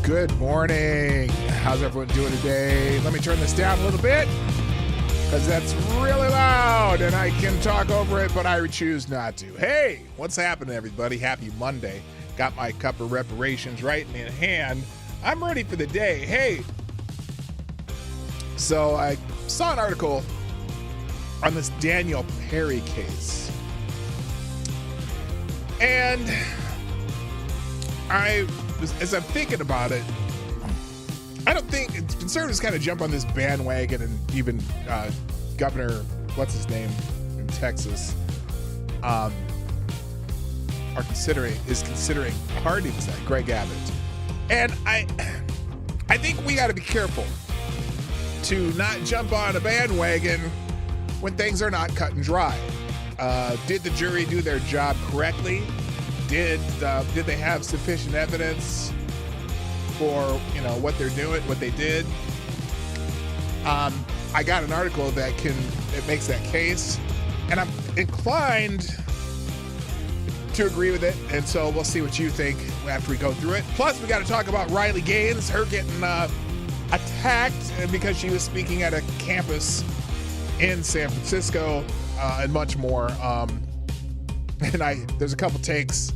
Good morning. How's everyone doing today? Let me turn this down a little bit because that's really loud and I can talk over it, but I choose not to. Hey, what's happening, everybody? Happy Monday. Got my cup of reparations right in hand. I'm ready for the day. Hey, so I saw an article on this Daniel Perry case, and as I'm thinking about it, I don't think conservatives kind of jump on this bandwagon, and even Governor, what's his name in Texas, is considering pardoning that, Greg Abbott. And I think we got to be careful to not jump on a bandwagon when things are not cut and dry. Did the jury do their job correctly? Did they have sufficient evidence for what they're doing, what they did? I got an article that makes that case, and I'm inclined to agree with it. And so we'll see what you think after we go through it. Plus, we got to talk about Riley Gaines, her getting attacked because she was speaking at a campus in San Francisco, and much more. And there's a couple takes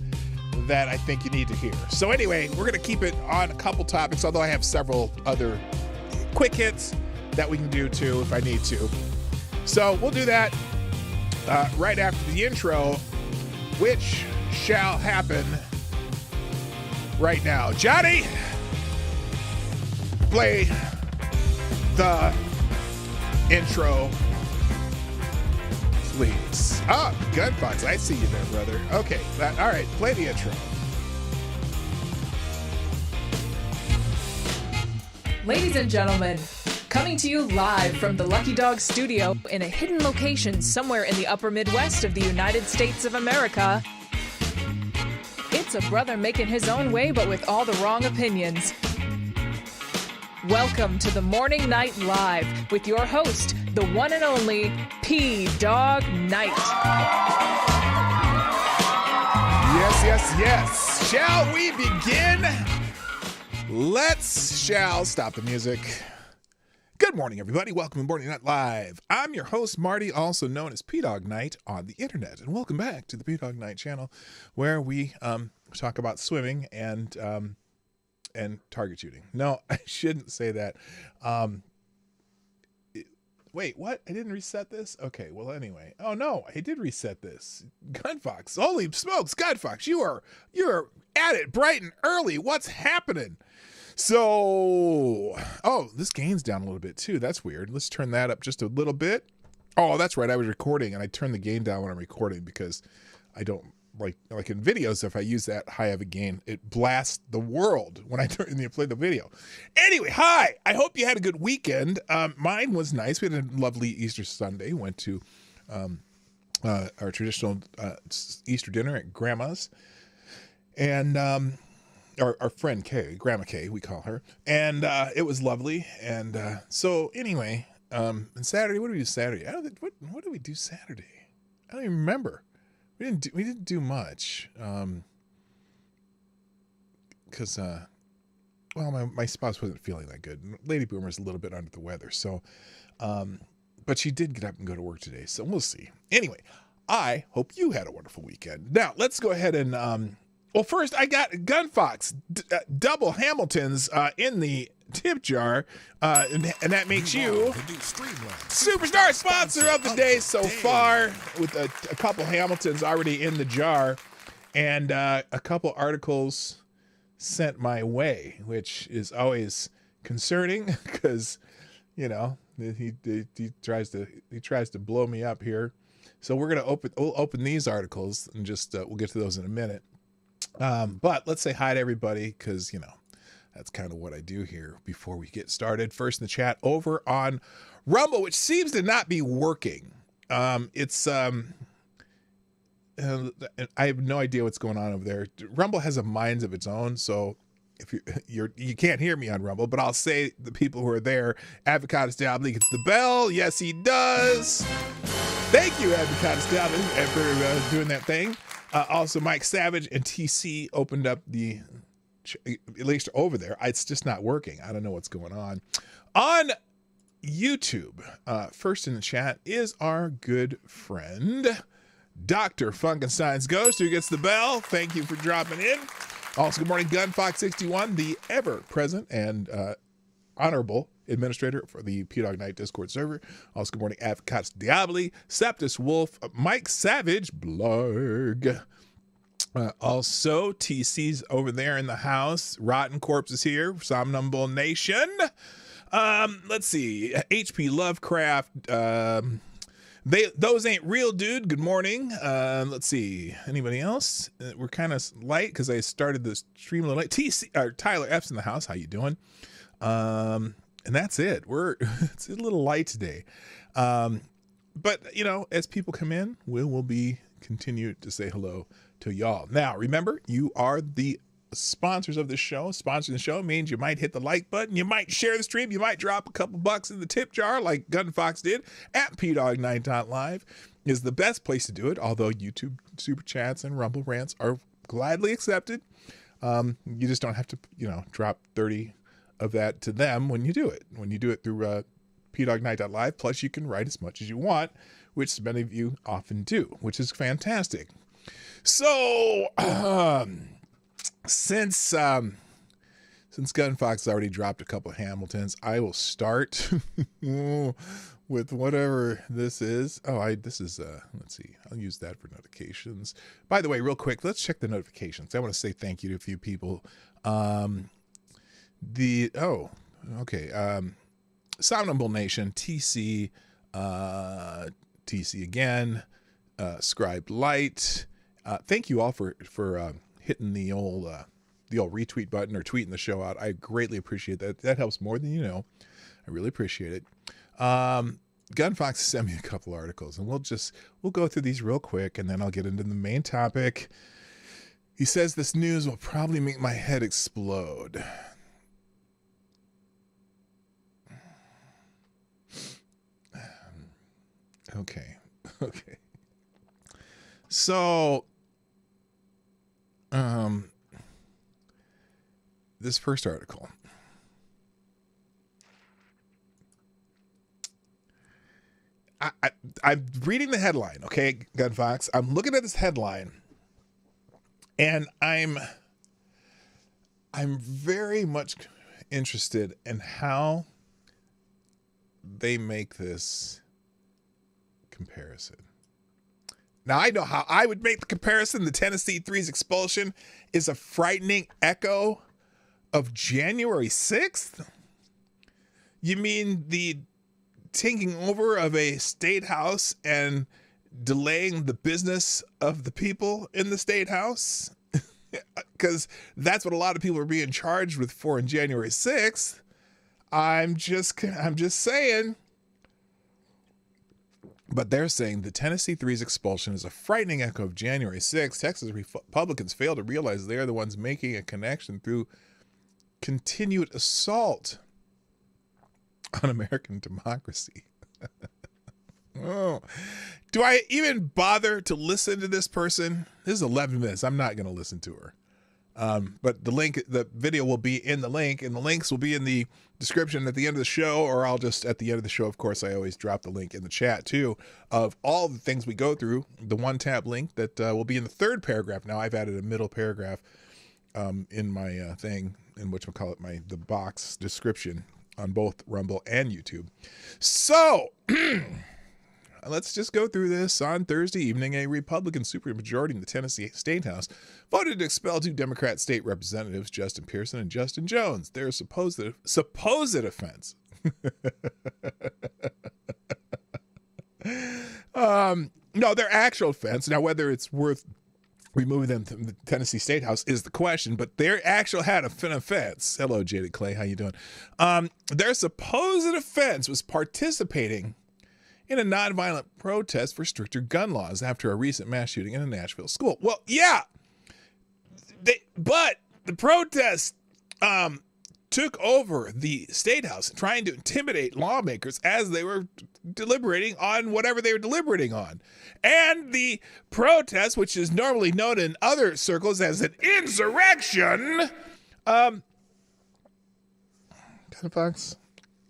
that I think you need to hear. So anyway, we're going to keep it on a couple topics, although I have several other quick hits that we can do too if I need to. So we'll do that right after the intro, which shall happen right now. Johnny, play the intro, please. Oh, Gunfox, I see you there, brother. Okay, all right, play the intro. Ladies and gentlemen, coming to you live from the Lucky Dog studio in a hidden location somewhere in the upper Midwest of the United States of America, it's a brother making his own way, but with all the wrong opinions. Welcome to the Morning Night Live with your host, the one and only P-Dog Knight. Yes. Shall we begin? Shall stop the music. Good morning, everybody. Welcome to Morning Night Live. I'm your host, Marty, also known as P-Dog Knight on the internet. And welcome back to the P-Dog Knight channel, where we talk about swimming and target shooting. No, I shouldn't say that. Wait, what? I didn't reset this? Okay, well, anyway. Oh, no, I did reset this. Gunfox, holy smokes, Gunfox, you're at it bright and early. What's happening? So, this gain's down a little bit, too. That's weird. Let's turn that up just a little bit. Oh, that's right. I was recording, and I turn the gain down when I'm recording because I don't like in videos, if I use that high of a gain, it blasts the world when I play the video. Anyway, hi. I hope you had a good weekend. Mine was nice. We had a lovely Easter Sunday. Went to our traditional Easter dinner at Grandma's, and our friend Kay, Grandma Kay, we call her, and it was lovely. And so anyway, and Saturday, what did we do Saturday? What did we do Saturday? I don't even remember. We didn't do much, because my spouse wasn't feeling that good. Lady Boomer's a little bit under the weather, so but she did get up and go to work today, so we'll see. Anyway, I hope you had a wonderful weekend. Now let's go ahead and first I got Gunfox double Hamiltons in the tip jar, and that makes you superstar sponsor of the day so far, with a couple Hamiltons already in the jar and a couple articles sent my way, which is always concerning because he tries to blow me up here. So we'll open these articles and just we'll get to those in a minute. But let's say hi to everybody because that's kind of what I do here before we get started. First in the chat over on Rumble, which seems to not be working. I have no idea what's going on over there. Rumble has a mind of its own, so if you can't hear me on Rumble, but I'll say the people who are there. Avocados Diablo gets the bell. Yes, he does. Thank you, Avocados Diablo, for doing that thing. Also, Mike Savage and TC opened up the at least over there. It's just not working. I don't know what's going on. On YouTube, first in the chat is our good friend, Dr. Funkenstein's Ghost, who gets the bell. Thank you for dropping in. Also, good morning, GunFox61, the ever-present and honorable administrator for the P-Dog Night Discord server. Also, good morning, Advocates Diabli, Septus Wolf, Mike Savage, Blarg. Also, TC's over there in the house. Rotten Corpse is here. Somnambule Nation. Let's see. HP Lovecraft. Those ain't real, dude. Good morning. Let's see. Anybody else? We're kind of light because I started the stream a little late. Tyler F's in the house. How you doing? And that's it. It's a little light today. But as people come in, we will be continue to say hello to y'all. Now, remember, you are the sponsors of the show. Sponsoring the show means you might hit the like button, you might share the stream, you might drop a couple bucks in the tip jar like Gunfox did at pdognight.live is the best place to do it, although YouTube super chats and Rumble rants are gladly accepted. You just don't have to, drop 30 of that to them when you do it. When you do it through pdognight.live, plus you can write as much as you want, which many of you often do, which is fantastic. So, since Gunfox already dropped a couple of Hamiltons, I will start with whatever this is. This is, let's see, I'll use that for notifications. By the way, real quick, let's check the notifications. I want to say thank you to a few people. Somnambule Nation, TC again, Scribed Light. Thank you all for hitting the old retweet button or tweeting the show out. I greatly appreciate that. That helps more than you know. I really appreciate it. Gunfox sent me a couple articles, and we'll go through these real quick, and then I'll get into the main topic. He says this news will probably make my head explode. Okay. So, this first article. I'm reading the headline, okay, Gunfox. I'm looking at this headline, and I'm very much interested in how they make this comparison. Now, I know how I would make the comparison. The Tennessee Three's expulsion is a frightening echo of January 6th? You mean the taking over of a state house and delaying the business of the people in the state house? Because that's what a lot of people are being charged with for in January 6th. I'm just saying. But they're saying the Tennessee Three's expulsion is a frightening echo of January 6th. Texas Republicans fail to realize they're the ones making a connection through continued assault on American democracy. Oh. Do I even bother to listen to this person? This is 11 minutes. I'm not going to listen to her. But the video will be in the link, and the links will be in the description at the end of the show, or I'll just, at the end of the show, of course, I always drop the link in the chat too, of all the things we go through, the one tab link that will be in the third paragraph. Now I've added a middle paragraph in my thing, in whatchamacallit, the box description on both Rumble and YouTube. So, let's just go through this. On Thursday evening, a Republican supermajority in the Tennessee State House voted to expel two Democrat state representatives, Justin Pearson and Justin Jones. Their supposed offense. No, their actual offense. Now, whether it's worth removing them from the Tennessee State House is the question, but their actual had an offense. Hello, Jaded Clay. How you doing? Their supposed offense was participating in a nonviolent protest for stricter gun laws after a recent mass shooting in a Nashville school. Well, yeah, but the protest took over the State House, trying to intimidate lawmakers as they were deliberating on whatever they were deliberating on. And the protest, which is normally known in other circles as an insurrection, Kind of Fox,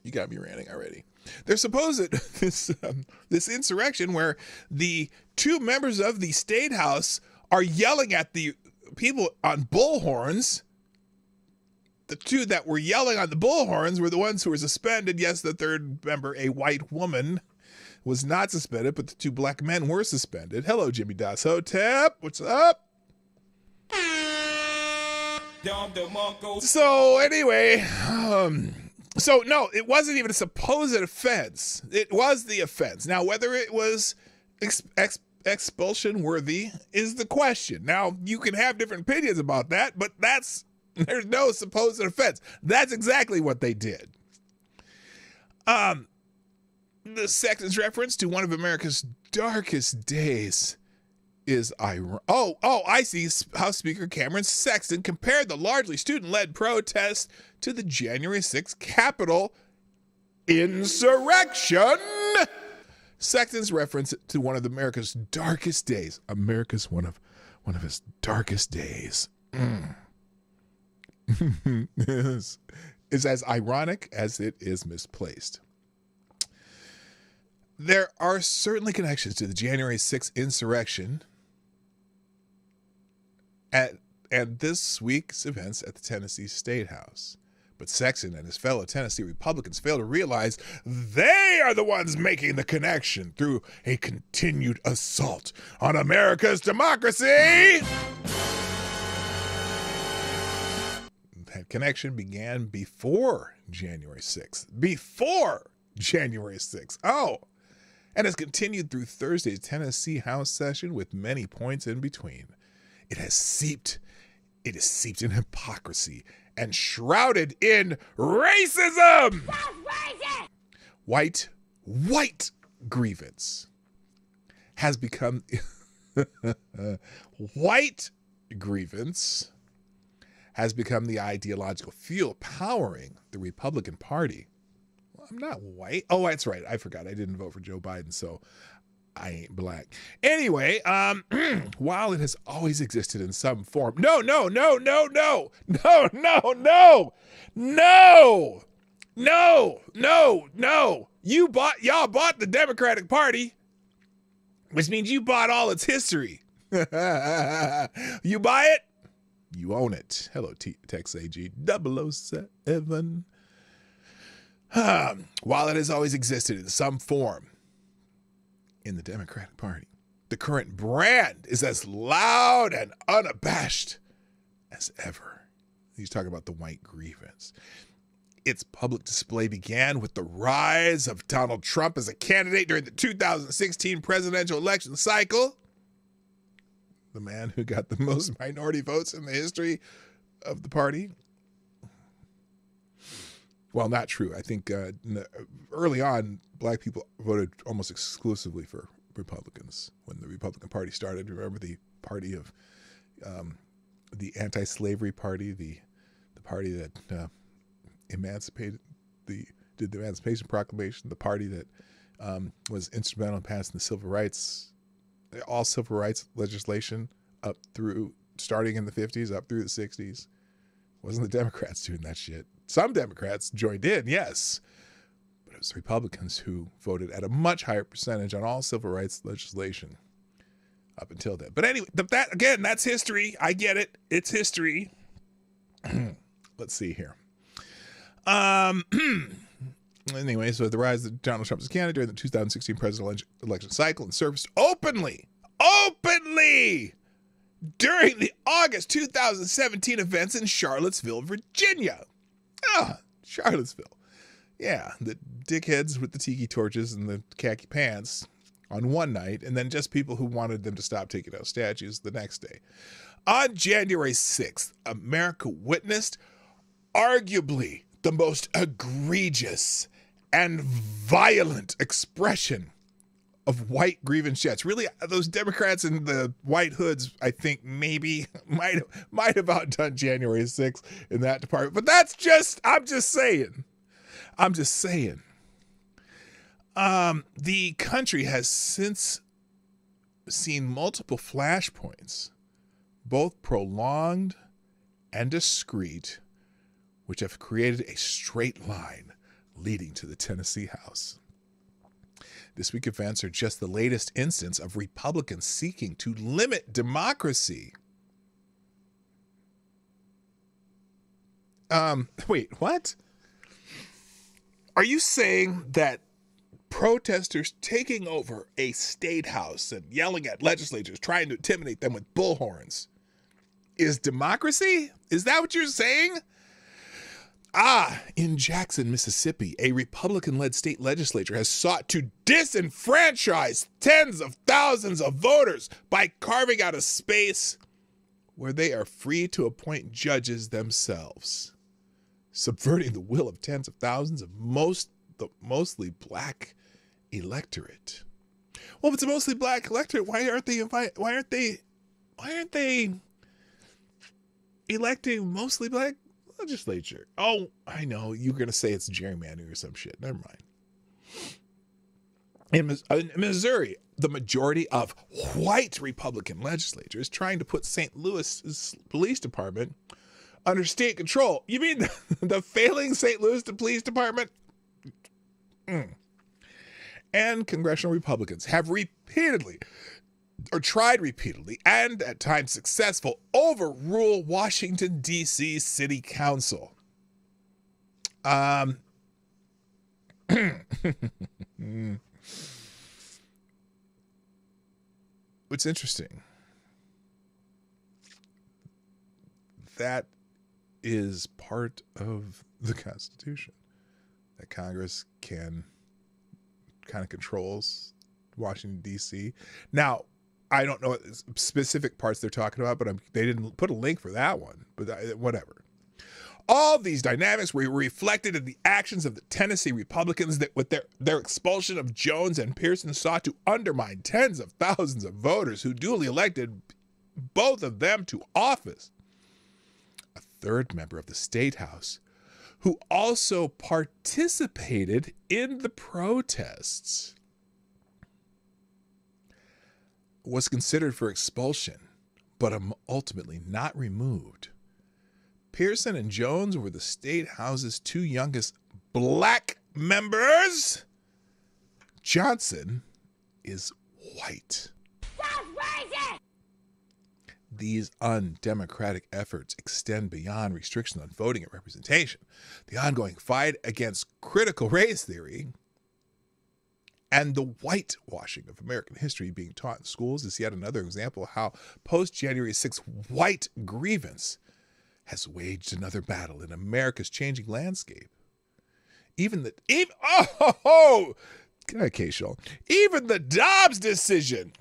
you got me ranting already. There's supposed this insurrection where the two members of the State House are yelling at the people on bullhorns. The two that were yelling on the bullhorns were the ones who were suspended. Yes, the third member, a white woman, was not suspended, but the two black men were suspended. Hello, Jimmy Das Hotep. What's up? So anyway, so no, it wasn't even a supposed offense. It was the offense. Now, whether it was expulsion worthy is the question. Now, you can have different opinions about that, but there's no supposed offense. That's exactly what they did. The Sexton's reference to one of America's darkest days is ironic. I see. House Speaker Cameron Sexton compared the largely student-led protest to the January 6th Capitol insurrection. Sexton's reference to one of America's darkest days. America's one of his darkest days. is as ironic as it is misplaced. There are certainly connections to the January 6th insurrection and this week's events at the Tennessee State House. But Sexton and his fellow Tennessee Republicans fail to realize they are the ones making the connection through a continued assault on America's democracy. That connection began before January 6th. Before January 6th. Oh, and has continued through Thursday's Tennessee House session with many points in between. It is seeped in hypocrisy and shrouded in racism. White grievance has become white grievance has become the ideological fuel powering the Republican Party. Well, I'm not white. Oh, that's right. I forgot. I didn't vote for Joe Biden, so I ain't black. Anyway, while it has always existed in some form. No. Y'all bought the Democratic Party, which means you bought all its history. You buy it, you own it. Hello, Tex AG 007. While it has always existed in some form in the Democratic Party, the current brand is as loud and unabashed as ever. He's talking about the white grievance. Its public display began with the rise of Donald Trump as a candidate during the 2016 presidential election cycle. The man who got the most minority votes in the history of the party. Well, not true. I think early on, black people voted almost exclusively for Republicans when the Republican Party started. Remember the party of the anti-slavery party, the party that did the Emancipation Proclamation, the party that was instrumental in passing the all civil rights legislation up through, starting in the 50s, up through the 60s. Wasn't the Democrats doing that shit. Some Democrats joined in, yes, but it was Republicans who voted at a much higher percentage on all civil rights legislation up until then. But anyway, that's history. I get it. It's history. Let's see here. Anyway, so the rise of Donald Trump as candidate during the 2016 presidential election cycle and surfaced openly during the August 2017 events in Charlottesville, Virginia. Charlottesville. Yeah, the dickheads with the tiki torches and the khaki pants on one night, and then just people who wanted them to stop taking out statues the next day. On January 6th, America witnessed arguably the most egregious and violent expression of white grievance jets. Really, those Democrats in the white hoods, I think maybe might have outdone January 6th in that department. But I'm just saying. The country has since seen multiple flashpoints, both prolonged and discrete, which have created a straight line leading to the Tennessee House. This week events are just the latest instance of Republicans seeking to limit democracy. Wait, what? Are you saying that protesters taking over a state house and yelling at legislators, trying to intimidate them with bullhorns, is democracy? Is that what you're saying? In Jackson, Mississippi, a Republican-led state legislature has sought to disenfranchise tens of thousands of voters by carving out a space where they are free to appoint judges themselves, subverting the will of tens of thousands of the mostly black electorate. Well, if it's a mostly black electorate, why aren't they electing mostly black legislature? Oh, I know. You're going to say it's gerrymandering or some shit. Never mind. In Missouri, the majority of white Republican legislators is trying to put St. Louis' police department under state control. You mean the failing St. Louis Police Department? And congressional Republicans have tried repeatedly, and at times successful, overrule Washington, D.C. City Council. What's interesting, that is part of the Constitution, that Congress can kind of controls Washington, D.C. Now, I don't know what specific parts they're talking about, but they didn't put a link for that one, but whatever. All these dynamics were reflected in the actions of the Tennessee Republicans that with their expulsion of Jones and Pearson sought to undermine tens of thousands of voters who duly elected both of them to office. A third member of the State House, who also participated in the protests, was considered for expulsion, but ultimately not removed. Pearson and Jones were the State House's two youngest black members. Johnson is white. That's racist! These undemocratic efforts extend beyond restriction on voting and representation. The ongoing fight against critical race theory and the whitewashing of American history being taught in schools is yet another example of how post-January 6th white grievance has waged another battle in America's changing landscape. Even the Dobbs decision,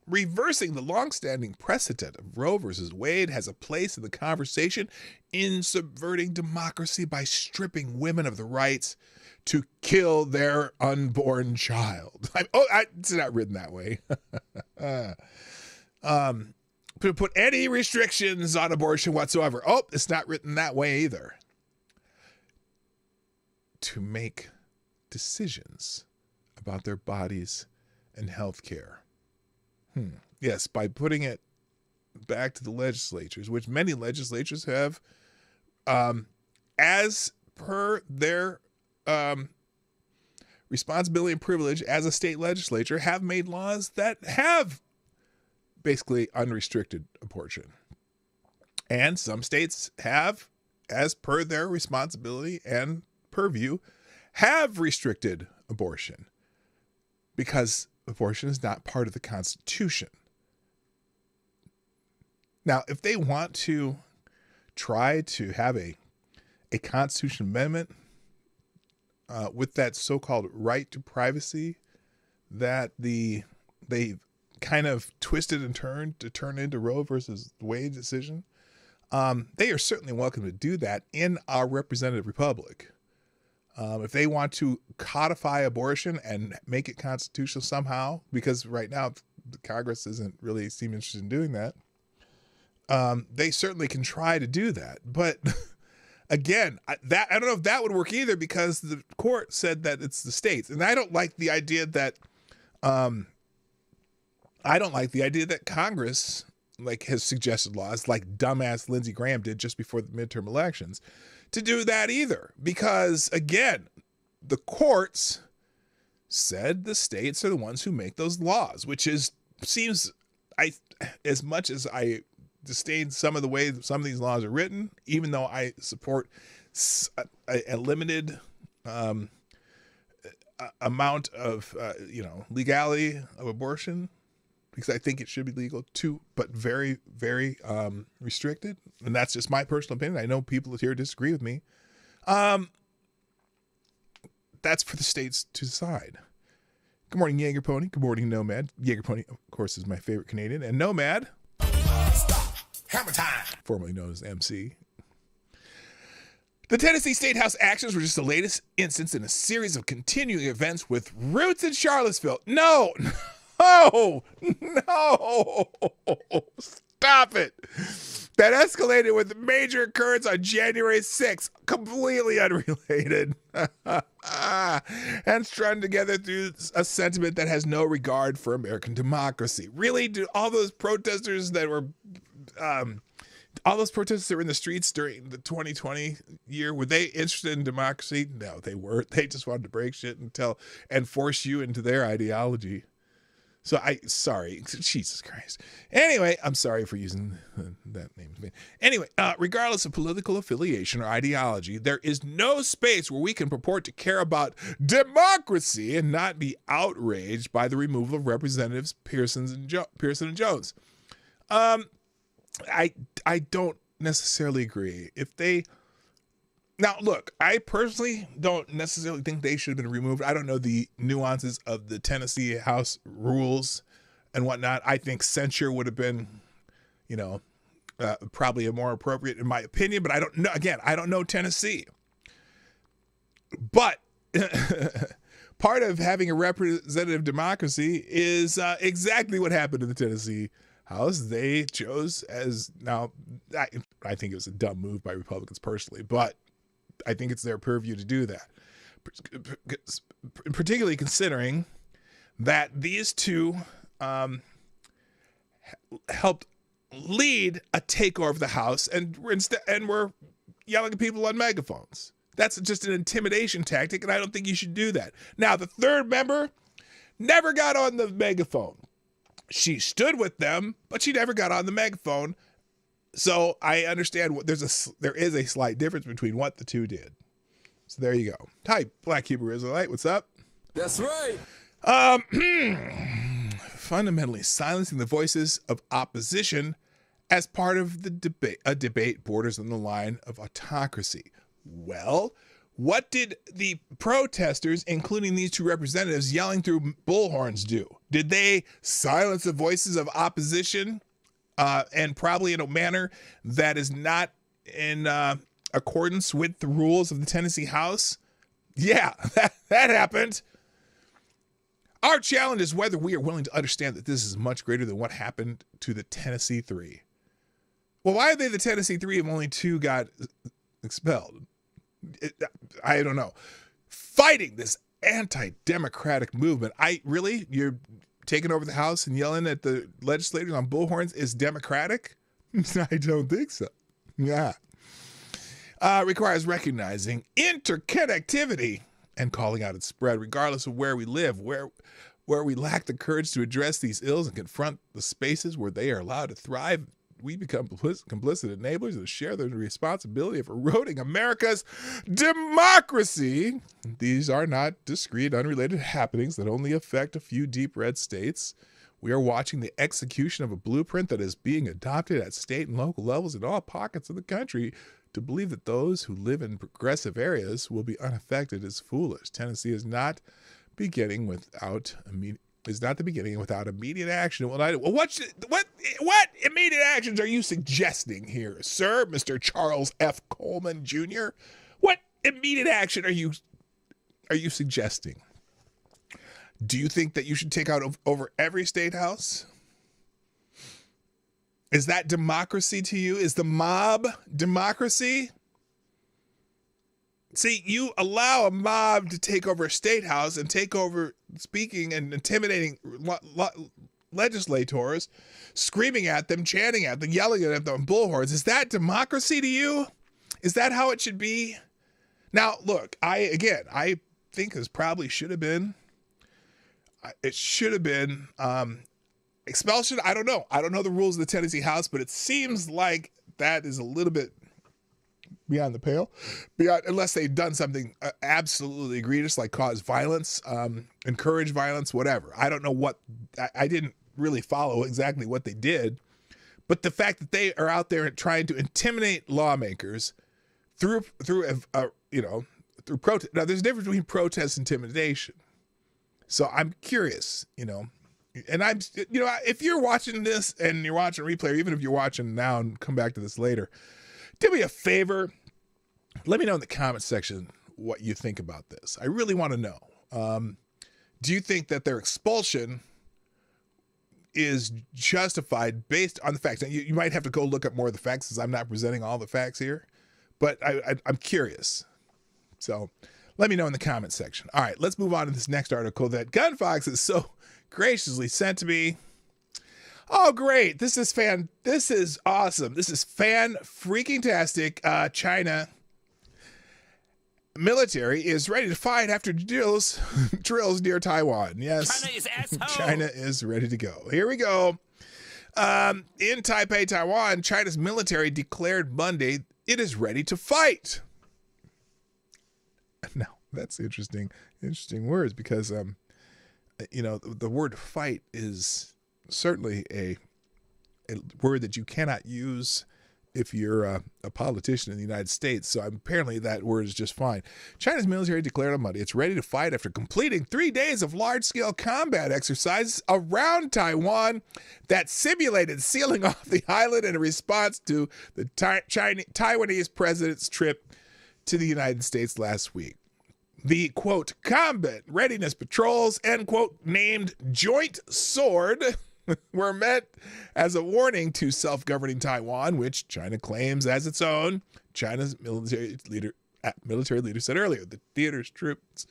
reversing the longstanding precedent of Roe versus Wade, has a place in the conversation in subverting democracy by stripping women of the rights to kill their unborn child. It's not written that way. To put any restrictions on abortion whatsoever. Oh, it's not written that way either. To make decisions about their bodies and health care. Yes, by putting it back to the legislatures, which many legislatures have, as per their responsibility and privilege as a state legislature, have made laws that have basically unrestricted abortion. And some states have, as per their responsibility and purview, have restricted abortion because abortion is not part of the Constitution. Now, if they want to try to have a Constitution amendment with that so-called right to privacy that they kind of twisted and turned to turn into Roe versus Wade decision, they are certainly welcome to do that in our representative republic. If they want to codify abortion and make it constitutional somehow, because right now the Congress doesn't really seem interested in doing that, they certainly can try to do that. But again, I don't know if that would work either, because the court said that it's the states, and I don't like the idea that Congress like has suggested laws like dumbass Lindsey Graham did just before the midterm elections to do that either. Because again, the courts said the states are the ones who make those laws, which seems as much as I disdain some of the way some of these laws are written, even though I support a limited amount of legality of abortion, because I think it should be legal too, but very, very restricted. And that's just my personal opinion. I know people here disagree with me. That's for the states to decide. Good morning, Jaeger Pony. Good morning, Nomad. Jaeger Pony, of course, is my favorite Canadian. And Nomad, Hammer time. formerly known as MC. The Tennessee State House actions were just the latest instance in a series of continuing events with roots in Charlottesville. No, stop it. That escalated with a major occurrence on January 6th, completely unrelated, and strung together through a sentiment that has no regard for American democracy. Really, do all those protesters that were in the streets during the 2020 year, were they interested in democracy? No, they weren't. They just wanted to break shit and force you into their ideology. So sorry, Jesus Christ. Anyway, I'm sorry for using that name. Anyway, regardless of political affiliation or ideology, there is no space where we can purport to care about democracy and not be outraged by the removal of Representatives Pearson and Jones. I don't necessarily agree. Now, look, I personally don't necessarily think they should have been removed. I don't know the nuances of the Tennessee House rules and whatnot. I think censure would have been, probably a more appropriate in my opinion, but I don't know. Again, I don't know Tennessee. But part of having a representative democracy is exactly what happened in the Tennessee House. They chose I think it was a dumb move by Republicans personally, but I think it's their purview to do that, particularly considering that these two helped lead a takeover of the House and we're yelling at people on megaphones. That's just an intimidation tactic, and I don't think you should do that. Now, the third member never got on the megaphone. She stood with them, but she never got on the megaphone. So I understand there is a slight difference between what the two did. So there you go. Hi, Black Hebrew Israelite. What's up? That's right. Fundamentally silencing the voices of opposition as part of the debate. A debate borders on the line of autocracy. Well, what did the protesters, including these two representatives yelling through bullhorns, do? Did they silence the voices of opposition? And probably in a manner that is not in accordance with the rules of the Tennessee House? Yeah, that happened. Our challenge is whether we are willing to understand that this is much greater than what happened to the Tennessee Three. Well, why are they the Tennessee Three if only two got expelled? I don't know. Fighting this anti-democratic movement. You're taking over the House and yelling at the legislators on bullhorns is democratic? I don't think so. Yeah. Requires recognizing interconnectivity and calling out its spread, regardless of where we live, where we lack the courage to address these ills and confront the spaces where they are allowed to thrive. We become complicit enablers and share the responsibility of eroding America's democracy. These are not discrete, unrelated happenings that only affect a few deep red states. We are watching the execution of a blueprint that is being adopted at state and local levels in all pockets of the country. To believe that those who live in progressive areas will be unaffected is foolish. Tennessee is not beginning without immediate action. Well, what immediate actions are you suggesting here, sir, Mr. Charles F. Coleman Jr.? What immediate action are you suggesting? Do you think that you should take out over every state house? Is that democracy to you? Is the mob democracy? See, you allow a mob to take over a state house and take over speaking and intimidating legislators, screaming at them, chanting at them, yelling at them on bullhorns. Is that democracy to you? Is that how it should be? Now, look, I think this probably should have been. It should have been expulsion. I don't know. I don't know the rules of the Tennessee House, but it seems like that is a little bit beyond the pale. Unless they've done something absolutely egregious, like cause violence, encourage violence, whatever. I don't know what. I didn't really follow exactly what they did, but the fact that they are out there trying to intimidate lawmakers through protest. Now, there's a difference between protest and intimidation. So I'm curious, and I'm, if you're watching this and you're watching a replay, or even if you're watching now and come back to this later, do me a favor. Let me know in the comment section what you think about this. I really want to know. Do you think that their expulsion is justified based on the facts? And you might have to go look up more of the facts, since I'm not presenting all the facts here, but I'm curious. So let me know in the comment section. All right, let's move on to this next article that Gunfox has so graciously sent to me. Oh, great. This is awesome. This is fan-freaking-tastic. China military is ready to fight after drills near Taiwan. Yes, China is asshole. China is ready to go. Here we go. In Taipei, Taiwan, China's military declared Monday it is ready to fight. Now, that's interesting words, because, the word fight is certainly a word that you cannot use if you're a politician in the United States. So apparently that word is just fine. China's military declared on Monday it's ready to fight after completing 3 days of large-scale combat exercises around Taiwan that simulated sealing off the island in response to the Taiwanese president's trip to the United States last week. The, quote, combat readiness patrols, end quote, named Joint Sword, were meant as a warning to self-governing Taiwan, which China claims as its own. China's military leader said earlier, the theater's troops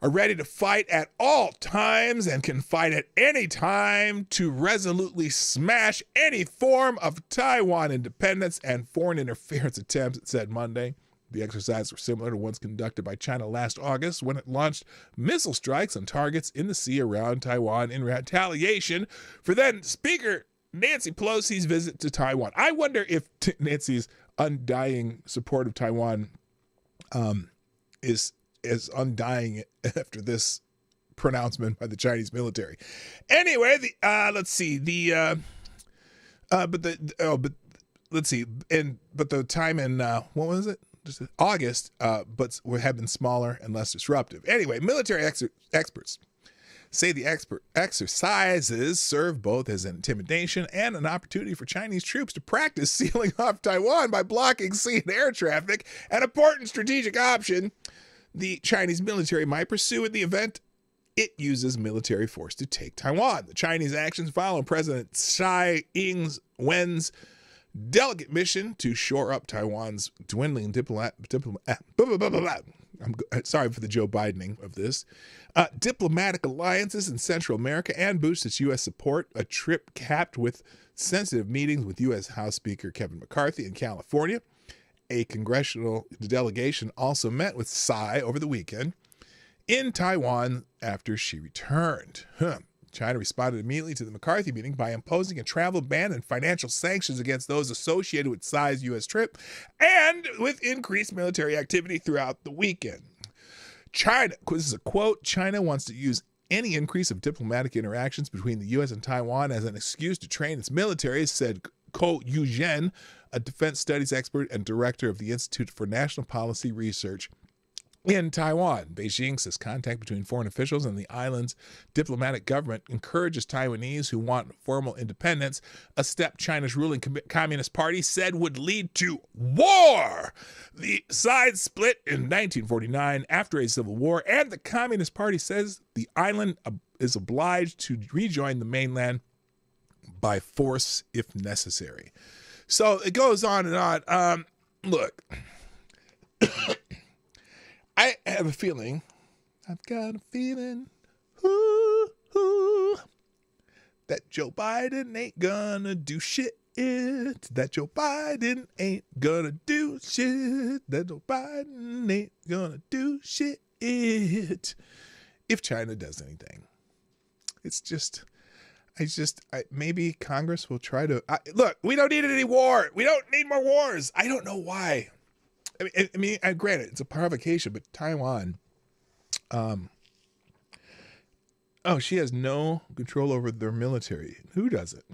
are ready to fight at all times and can fight at any time to resolutely smash any form of Taiwan independence and foreign interference attempts, it said Monday. The exercises were similar to ones conducted by China last August when it launched missile strikes on targets in the sea around Taiwan in retaliation for then Speaker Nancy Pelosi's visit to Taiwan. I wonder if Nancy's undying support of Taiwan is undying let's see. But the time in what was it? Just August, but have been smaller and less disruptive. Anyway, military experts say the exercises serve both as an intimidation and an opportunity for Chinese troops to practice sealing off Taiwan by blocking sea and air traffic, an important strategic option the Chinese military might pursue in the event it uses military force to take Taiwan. The Chinese actions follow President Tsai Ing-wen's delegate mission to shore up Taiwan's dwindling I'm sorry for the Joe Bidening of this. Diplomatic alliances in Central America and boost its U.S. support. A trip capped with sensitive meetings with U.S. House Speaker Kevin McCarthy in California. A congressional delegation also met with Tsai over the weekend in Taiwan after she returned. China responded immediately to the McCarthy meeting by imposing a travel ban and financial sanctions against those associated with Tsai's U.S. trip, and with increased military activity throughout the weekend. China, this is a quote, China wants to use any increase of diplomatic interactions between the U.S. and Taiwan as an excuse to train its military, said Ko Yu-zhen, a defense studies expert and director of the Institute for National Policy Research in Taiwan. Beijing says contact between foreign officials and the island's diplomatic government encourages Taiwanese who want formal independence, a step China's ruling Communist Party said would lead to war. The sides split in 1949 after a civil war, and the Communist Party says the island is obliged to rejoin the mainland by force if necessary. So it goes on and on. Look. I have a feeling, I've got a feeling, that Joe Biden ain't gonna do shit. That Joe Biden ain't gonna do shit. That Joe Biden ain't gonna do shit. If China does anything, it's just, maybe Congress will try to look. We don't need any war. We don't need more wars. I don't know why. I mean, granted, it's a provocation, but Taiwan. Oh, she has no control over their military. Who does it?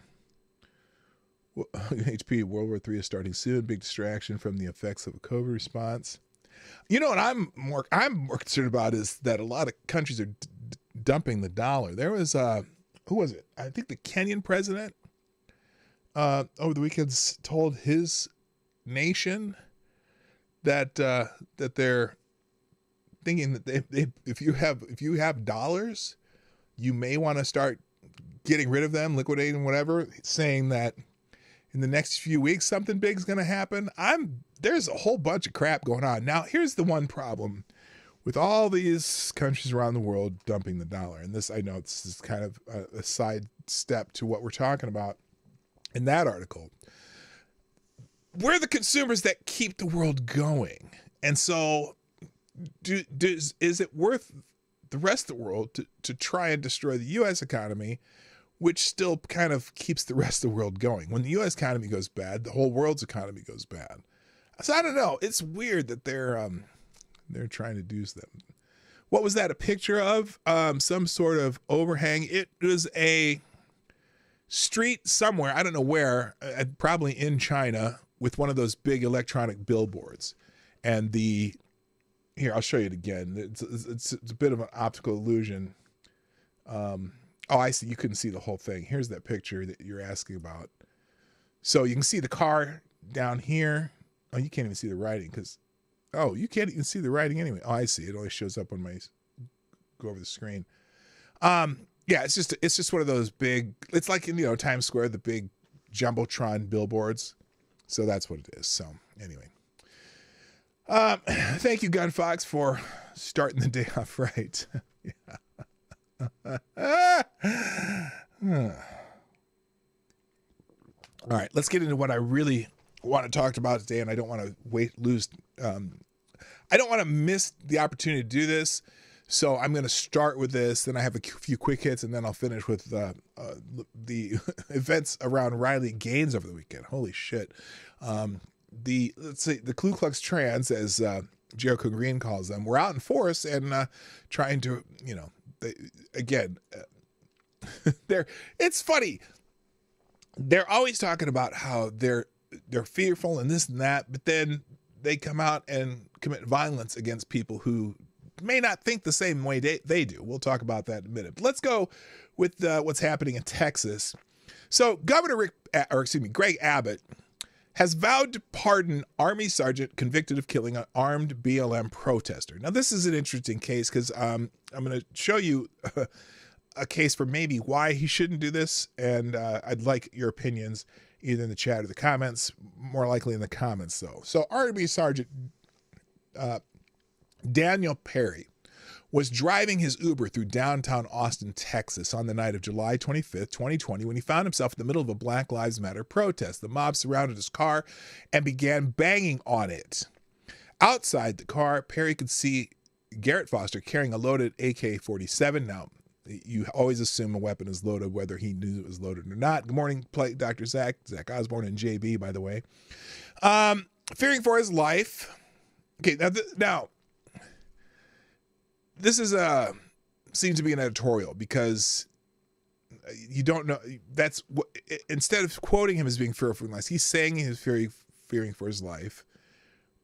Well, HP, World War III is starting soon. Big distraction from the effects of a COVID response. You know what I'm more concerned about is that a lot of countries are dumping the dollar. There was who was it? I think the Kenyan president over the weekend told his nation that they're thinking that if you have dollars, you may want to start getting rid of them, liquidating whatever, saying that in the next few weeks something big is going to happen. There's a whole bunch of crap going on. Now, here's the one problem with all these countries around the world dumping the dollar. And this, I know this is kind of a side step to what we're talking about in that article. We're the consumers that keep the world going. And so is it worth the rest of the world to try and destroy the U.S. economy, which still kind of keeps the rest of the world going? When the U.S. economy goes bad, the whole world's economy goes bad. So I don't know. It's weird that they're trying to do that. What was that a picture of? Some sort of overhang. It was a street somewhere, I don't know where, probably in China, with one of those big electronic billboards. And here, I'll show you it again. It's a bit of an optical illusion. Oh, I see. You couldn't see the whole thing. Here's that picture that you're asking about. So you can see the car down here. Oh, you can't even see the writing because, oh, you can't even see the writing anyway. Oh, I see. It only shows up when go over the screen. Yeah, it's just one of those big, it's like in, Times Square, the big Jumbotron billboards. So that's what it is. So anyway. Thank you, Gun Fox, for starting the day off right. All right, let's get into what I really want to talk about today, and I don't want to I don't want to miss the opportunity to do this, so I'm going to start with this, then I have a few quick hits, and then I'll finish with the events around Riley Gaines over the weekend. Holy shit. Let's say the Ku Klux Klans, as Jericho Green calls them, were out in force and trying to, it's funny. They're always talking about how they're fearful and this and that, but then they come out and commit violence against people who may not think the same way they do. We'll talk about that in a minute. But let's go with what's happening in Texas. So Governor Greg Abbott has vowed to pardon Army sergeant convicted of killing an armed BLM protester. Now, this is an interesting case because I'm going to show you a case for maybe why he shouldn't do this, and I'd like your opinions either in the chat or the comments, more likely in the comments, though. So Army Sergeant Daniel Perry was driving his Uber through downtown Austin, Texas on the night of July 25th, 2020, when he found himself in the middle of a Black Lives Matter protest. The mob surrounded his car and began banging on it. Outside the car, Perry could see Garrett Foster carrying a loaded AK-47. Now, you always assume a weapon is loaded, whether he knew it was loaded or not. Good morning, Dr. Zach Osborne and JB, by the way. Fearing for his life. Okay, now this is seems to be an editorial because you don't know. That's what, instead of quoting him as being fearful for his life, he's saying he's fearing for his life,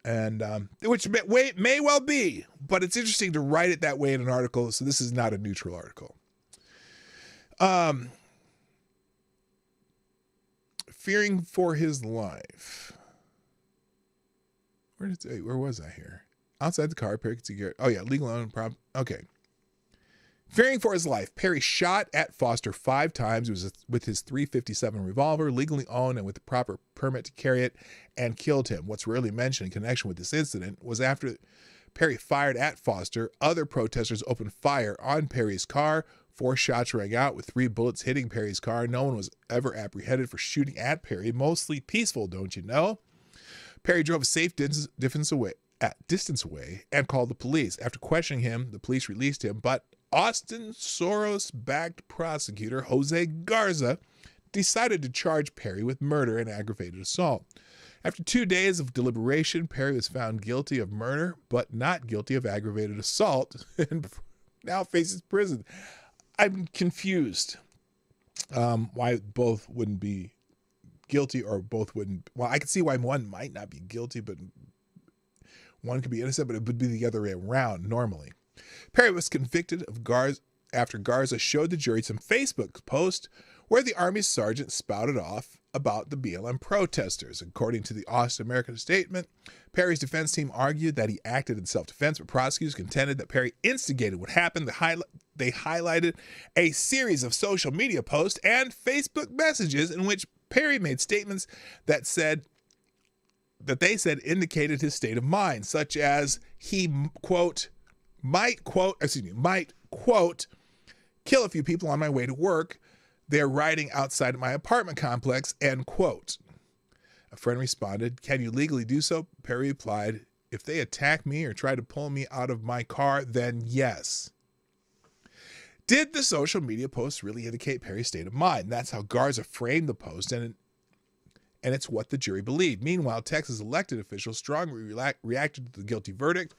and which may well be, but it's interesting to write it that way in an article. So this is not a neutral article. Fearing for his life. Where was I here? Outside the car, Perry could see Garrett. Oh yeah, legal owned prop. Okay. Fearing for his life, Perry shot at Foster 5 times. It was with his .357 revolver, legally owned and with the proper permit to carry it, and killed him. What's rarely mentioned in connection with this incident was after Perry fired at Foster, other protesters opened fire on Perry's car. 4 shots rang out with 3 bullets hitting Perry's car. No one was ever apprehended for shooting at Perry. Mostly peaceful, don't you know? Perry drove a safe distance away and called the police. After questioning him, the police released him, but Austin Soros-backed prosecutor Jose Garza decided to charge Perry with murder and aggravated assault. After 2 days of deliberation, Perry was found guilty of murder, but not guilty of aggravated assault, and now faces prison. I'm confused why both wouldn't be guilty or both wouldn't. Well, I can see why one might not be guilty, but one could be innocent, but it would be the other way around normally. Perry was convicted of Garza after Garza showed the jury some Facebook posts where the Army sergeant spouted off about the BLM protesters. According to the Austin American statement, Perry's defense team argued that he acted in self-defense, but prosecutors contended that Perry instigated what happened. They highlighted a series of social media posts and Facebook messages in which Perry made statements that they said indicated his state of mind, such as he, quote, might, quote, kill a few people on my way to work. They're riding outside of my apartment complex, end quote. A friend responded, can you legally do so? Perry replied, if they attack me or try to pull me out of my car, then yes. Did the social media posts really indicate Perry's state of mind? That's how Garza framed the post, and it's what the jury believed. Meanwhile, Texas elected officials strongly reacted to the guilty verdict.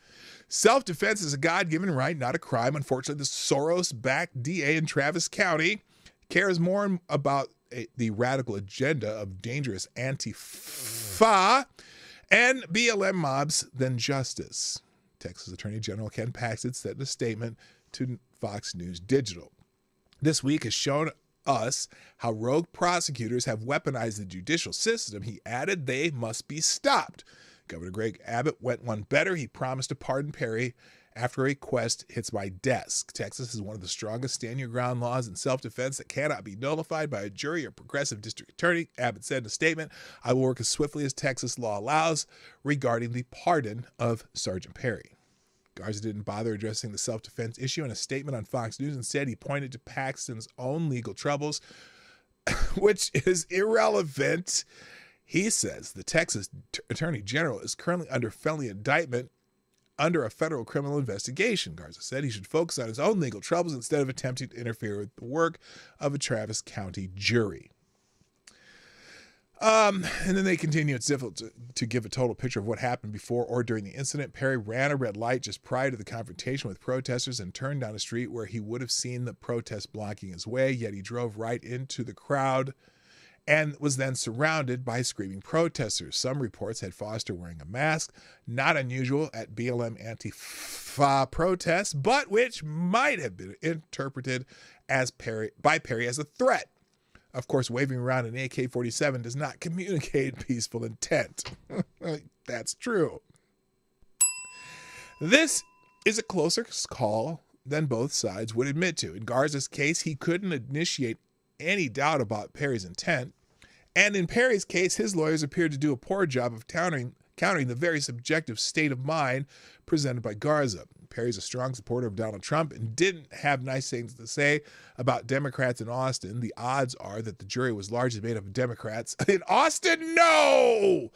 Self-defense is a God-given right, not a crime. Unfortunately, the Soros-backed DA in Travis County cares more about the radical agenda of dangerous Antifa and BLM mobs than justice. Texas Attorney General Ken Paxton said in a statement to Fox News Digital. This week has shown us how rogue prosecutors have weaponized the judicial system. He added they must be stopped. Governor Greg Abbott went one better. He promised to pardon Perry after a request hits my desk. Texas is one of the strongest stand-your-ground laws in self-defense that cannot be nullified by a jury or progressive district attorney. Abbott said in a statement, I will work as swiftly as Texas law allows regarding the pardon of Sergeant Perry. Garza didn't bother addressing the self-defense issue in a statement on Fox News. Instead, he pointed to Paxton's own legal troubles, which is irrelevant. He says the Texas Attorney General is currently under felony indictment under a federal criminal investigation. Garza said he should focus on his own legal troubles instead of attempting to interfere with the work of a Travis County jury. And then they continue. It's difficult to give a total picture of what happened before or during the incident. Perry ran a red light just prior to the confrontation with protesters and turned down a street where he would have seen the protest blocking his way, yet he drove right into the crowd and was then surrounded by screaming protesters. Some reports had Foster wearing a mask, not unusual at BLM Antifa protests, but which might have been interpreted by Perry as a threat. Of course, waving around an AK-47 does not communicate peaceful intent. That's true. This is a closer call than both sides would admit to. In Garza's case, he couldn't initiate any doubt about Perry's intent. And in Perry's case, his lawyers appeared to do a poor job of countering the very subjective state of mind presented by Garza. Perry's a strong supporter of Donald Trump and didn't have nice things to say about Democrats in Austin. The odds are that the jury was largely made up of Democrats. In Austin? No!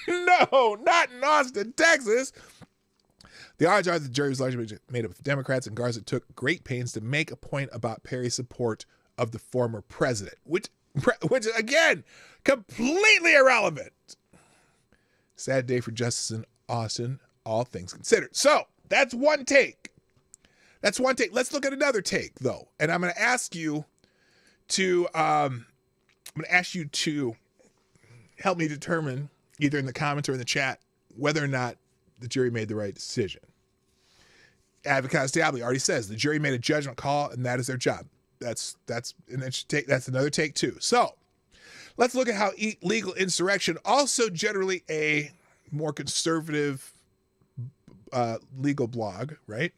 No, not in Austin, Texas. The odds are that the jury was largely made up of Democrats, and Garza took great pains to make a point about Perry's support of the former president, which again, completely irrelevant. Sad day for justice in Austin, all things considered. So, that's one take. Let's look at another take, though. And I'm going to ask you to help me determine, either in the comments or in the chat, whether or not the jury made the right decision. Advocate Diablo already says the jury made a judgment call, and that is their job. That's another take too. So let's look at how legal insurrection, also generally a more conservative legal blog, right?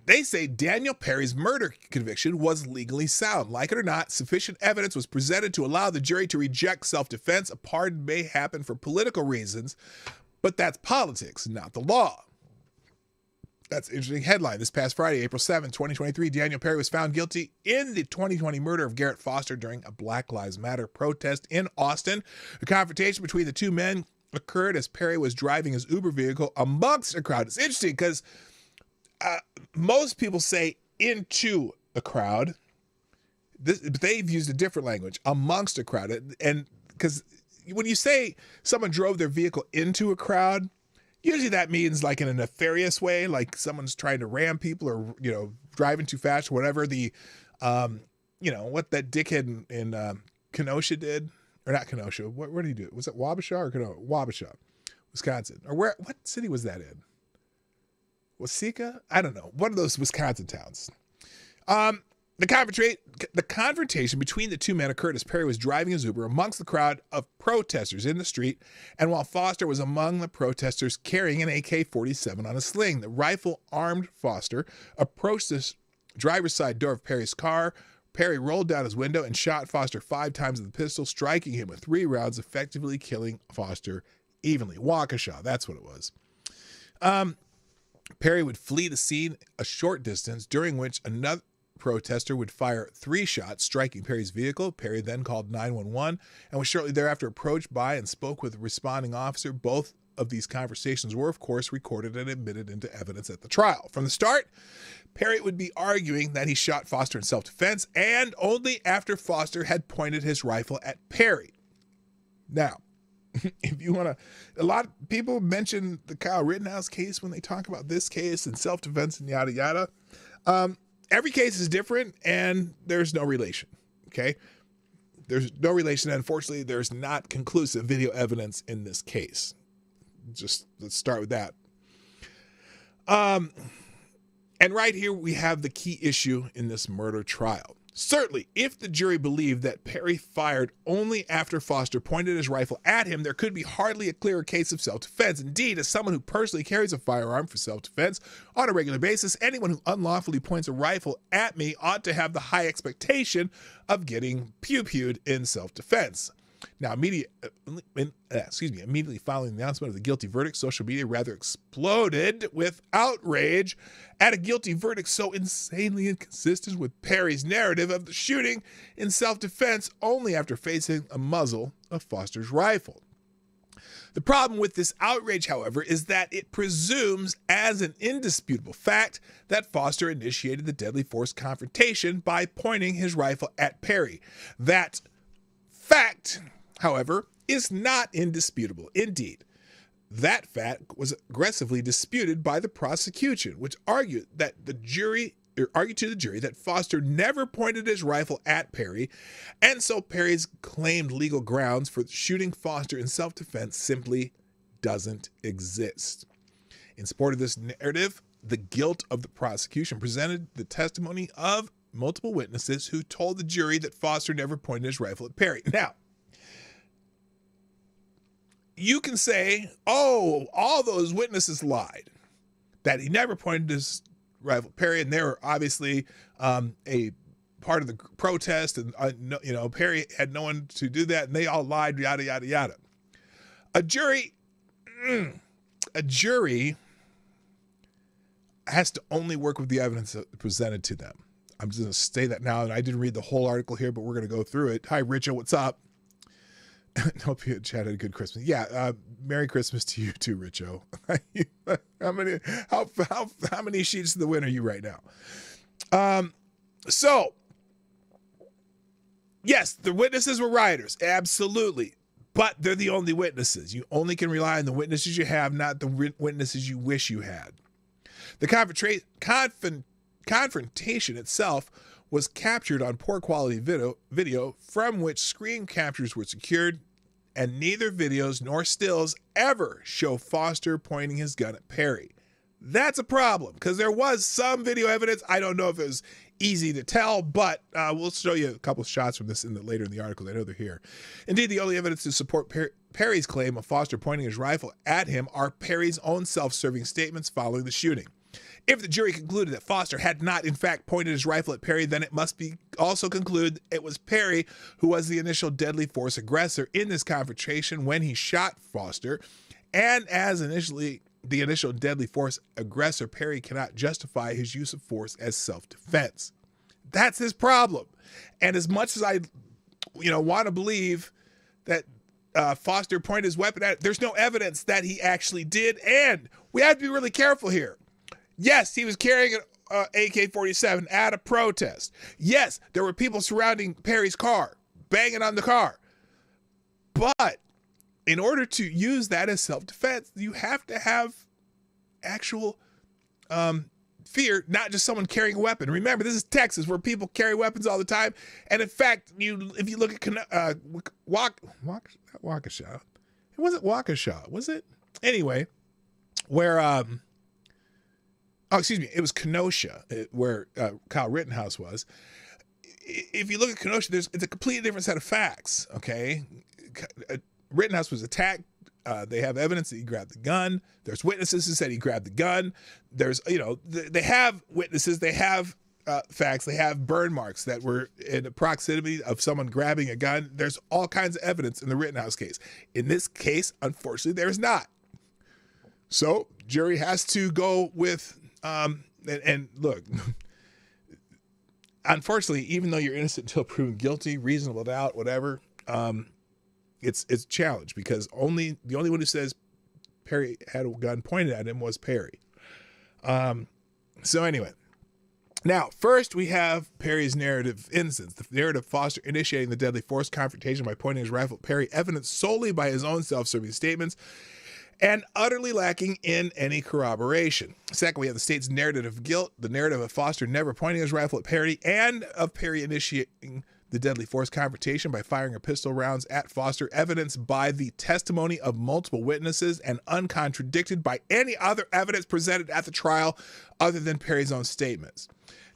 They say Daniel Perry's murder conviction was legally sound. Like it or not, sufficient evidence was presented to allow the jury to reject self-defense. A pardon may happen for political reasons, but that's politics, not the law. That's an interesting headline. This past Friday, April 7, 2023, Daniel Perry was found guilty in the 2020 murder of Garrett Foster during a Black Lives Matter protest in Austin. A confrontation between the two men occurred as Perry was driving his Uber vehicle amongst a crowd. It's interesting because most people say into a crowd. But they've used a different language, amongst a crowd. And because when you say someone drove their vehicle into a crowd, usually that means like in a nefarious way, like someone's trying to ram people or, driving too fast or whatever. What that dickhead in Kenosha did, or not Kenosha. Where did he do it? Was it Wabasha or Kenosha? Wabasha, Wisconsin. Or what city was that in? Waseca? I don't know. One of those Wisconsin towns. The confrontation between the two men occurred as Perry was driving his Uber amongst the crowd of protesters in the street, and while Foster was among the protesters carrying an AK-47 on a sling. The rifle-armed Foster approached the driver's side door of Perry's car. Perry rolled down his window and shot Foster 5 times with the pistol, striking him with 3 rounds, effectively killing Foster evenly. Waukesha, that's what it was. Perry would flee the scene a short distance, during which another protester would fire 3 shots, striking Perry's vehicle. Perry then called 911 and was shortly thereafter approached by and spoke with a responding officer. Both of these conversations were, of course, recorded and admitted into evidence at the trial. From the start, Perry would be arguing that he shot Foster in self-defense, and only after Foster had pointed his rifle at Perry. Now, if you want to, a lot of people mention the Kyle Rittenhouse case when they talk about this case and self-defense and yada yada. Every case is different, and there's no relation, okay? There's no relation, and unfortunately, there's not conclusive video evidence in this case. Just let's start with that. And right here, we have the key issue in this murder trial. Certainly, if the jury believed that Perry fired only after Foster pointed his rifle at him, there could be hardly a clearer case of self-defense. Indeed, as someone who personally carries a firearm for self-defense on a regular basis, anyone who unlawfully points a rifle at me ought to have the high expectation of getting pew-pewed in self-defense. Now, immediately following the announcement of the guilty verdict, social media rather exploded with outrage at a guilty verdict so insanely inconsistent with Perry's narrative of the shooting in self-defense only after facing a muzzle of Foster's rifle. The problem with this outrage, however, is that it presumes as an indisputable fact that Foster initiated the deadly force confrontation by pointing his rifle at Perry. That fact, however, is not indisputable. Indeed, that fact was aggressively disputed by the prosecution, which argued to the jury that Foster never pointed his rifle at Perry, and so Perry's claimed legal grounds for shooting Foster in self-defense simply doesn't exist. In support of this narrative, the guilt of the prosecution presented the testimony of multiple witnesses who told the jury that Foster never pointed his rifle at Perry. Now, you can say, oh, all those witnesses lied, that he never pointed his rifle at Perry, and they were obviously a part of the protest, and Perry had no one to do that, and they all lied, yada, yada, yada. A jury has to only work with the evidence presented to them. I'm just going to say that now, and I didn't read the whole article here, but we're going to go through it. Hi, Richo, what's up? Hope you had a good Christmas. Yeah, Merry Christmas to you too, Richo. How many sheets of the win are you right now? So, yes, the witnesses were rioters, absolutely, but they're the only witnesses. You only can rely on the witnesses you have, not the witnesses you wish you had. The confrontation itself was captured on poor quality video from which screen captures were secured, and neither videos nor stills ever show Foster pointing his gun at Perry. That's a problem, because there was some video evidence. I don't know if it was easy to tell, but we'll show you a couple of shots from this later in the article. I know they're here. Indeed, the only evidence to support Perry's claim of Foster pointing his rifle at him are Perry's own self-serving statements following the shooting. If the jury concluded that Foster had not, in fact, pointed his rifle at Perry, then it must be also conclude it was Perry who was the initial deadly force aggressor in this confrontation when he shot Foster. And as initially the initial deadly force aggressor, Perry cannot justify his use of force as self-defense. That's his problem. And as much as I, want to believe that Foster pointed his weapon at it, there's no evidence that he actually did. And we have to be really careful here. Yes, he was carrying an AK-47 at a protest. Yes, there were people surrounding Perry's car, banging on the car. But in order to use that as self-defense, you have to have actual fear, not just someone carrying a weapon. Remember, this is Texas, where people carry weapons all the time. And in fact, if you look at Waukesha, it wasn't Waukesha, was it? Anyway, where it was Kenosha, where Kyle Rittenhouse was. If you look at Kenosha, it's a completely different set of facts. Okay, Rittenhouse was attacked. They have evidence that he grabbed the gun. There's witnesses who said he grabbed the gun. There's, they have witnesses. They have facts. They have burn marks that were in the proximity of someone grabbing a gun. There's all kinds of evidence in the Rittenhouse case. In this case, unfortunately, there's not. So jury has to go with, and look, unfortunately, even though you're innocent until proven guilty, reasonable doubt, whatever, it's a challenge, because the only one who says Perry had a gun pointed at him was Perry. So anyway, now first we have Perry's narrative of innocence. The narrative Foster initiating the deadly force confrontation by pointing his rifle at Perry, evidenced solely by his own self-serving statements and utterly lacking in any corroboration. Second, we have the state's narrative of guilt, the narrative of Foster never pointing his rifle at Perry, and of Perry initiating the deadly force confrontation by firing a pistol rounds at Foster, evidenced by the testimony of multiple witnesses and uncontradicted by any other evidence presented at the trial other than Perry's own statements.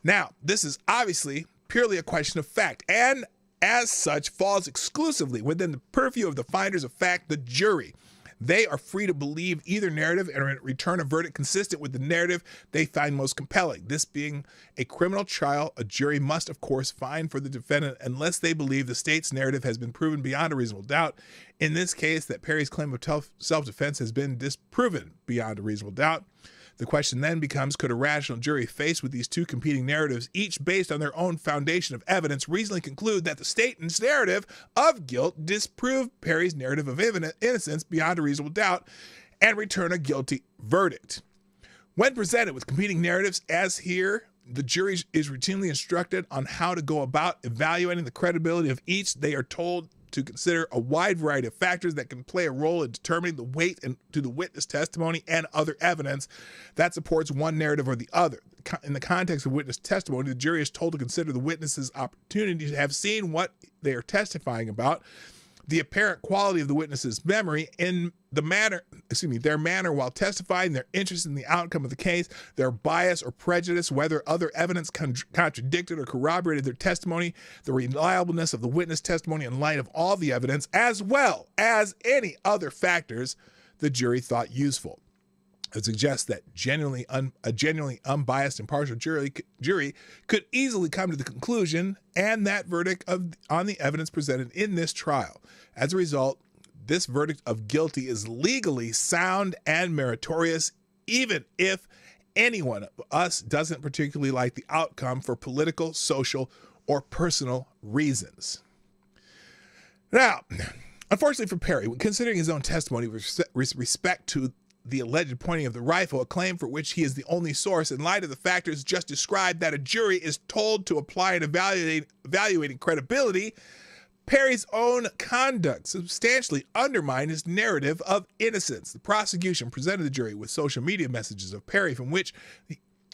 Now, this is obviously purely a question of fact, and as such falls exclusively within the purview of the finders of fact, the jury. They are free to believe either narrative and return a verdict consistent with the narrative they find most compelling. This being a criminal trial, a jury must, of course, find for the defendant unless they believe the state's narrative has been proven beyond a reasonable doubt. In this case, that Perry's claim of self-defense has been disproven beyond a reasonable doubt. The question then becomes, could a rational jury faced with these two competing narratives, each based on their own foundation of evidence, reasonably conclude that the state's narrative of guilt disproved Perry's narrative of innocence beyond a reasonable doubt and return a guilty verdict? When presented with competing narratives, as here, the jury is routinely instructed on how to go about evaluating the credibility of each. They are told to consider a wide variety of factors that can play a role in determining the weight to the witness testimony and other evidence that supports one narrative or the other. In the context of witness testimony, the jury is told to consider the witness's opportunity to have seen what they are testifying about, the apparent quality of the witness's memory, in their manner while testifying, their interest in the outcome of the case, their bias or prejudice, whether other evidence contradicted or corroborated their testimony, the reliableness of the witness testimony in light of all the evidence, as well as any other factors the jury thought useful. It suggests that a genuinely unbiased, impartial jury could easily come to the conclusion and that verdict on the evidence presented in this trial. As a result, this verdict of guilty is legally sound and meritorious, even if anyone of us doesn't particularly like the outcome for political, social, or personal reasons. Now, unfortunately for Perry, considering his own testimony with respect to the alleged pointing of the rifle, a claim for which he is the only source, in light of the factors just described that a jury is told to apply in evaluating credibility, Perry's own conduct substantially undermined his narrative of innocence. The prosecution presented the jury with social media messages of Perry from which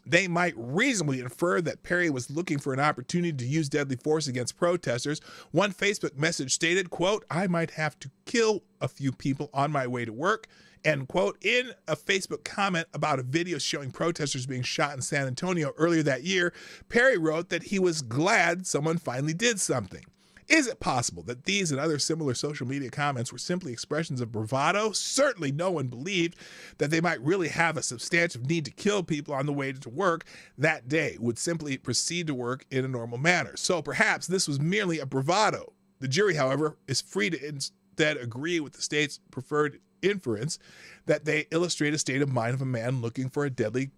they might reasonably infer that Perry was looking for an opportunity to use deadly force against protesters. One Facebook message stated, quote, "I might have to kill a few people on my way to work," end quote. In a Facebook comment about a video showing protesters being shot in San Antonio earlier that year, Perry wrote that he was glad someone finally did something. Is it possible that these and other similar social media comments were simply expressions of bravado? Certainly no one believed that they might really have a substantive need to kill people on the way to work that day, would simply proceed to work in a normal manner. So perhaps this was merely a bravado. The jury, however, is free to instead agree with the state's preferred inference that they illustrate a state of mind of a man looking for a deadly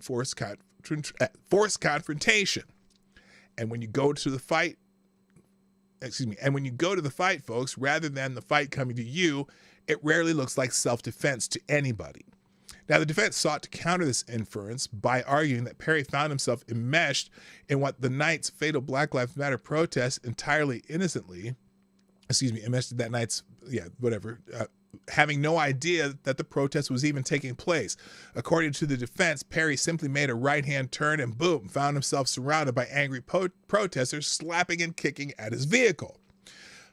force confrontation. And when you go to the fight, folks, rather than the fight coming to you, it rarely looks like self-defense to anybody. Now, the defense sought to counter this inference by arguing that Perry found himself enmeshed in what the night's fatal Black Lives Matter protest entirely innocently, enmeshed in that night's, having no idea that the protest was even taking place. According to the defense, Perry simply made a right-hand turn and boom, found himself surrounded by angry protesters slapping and kicking at his vehicle.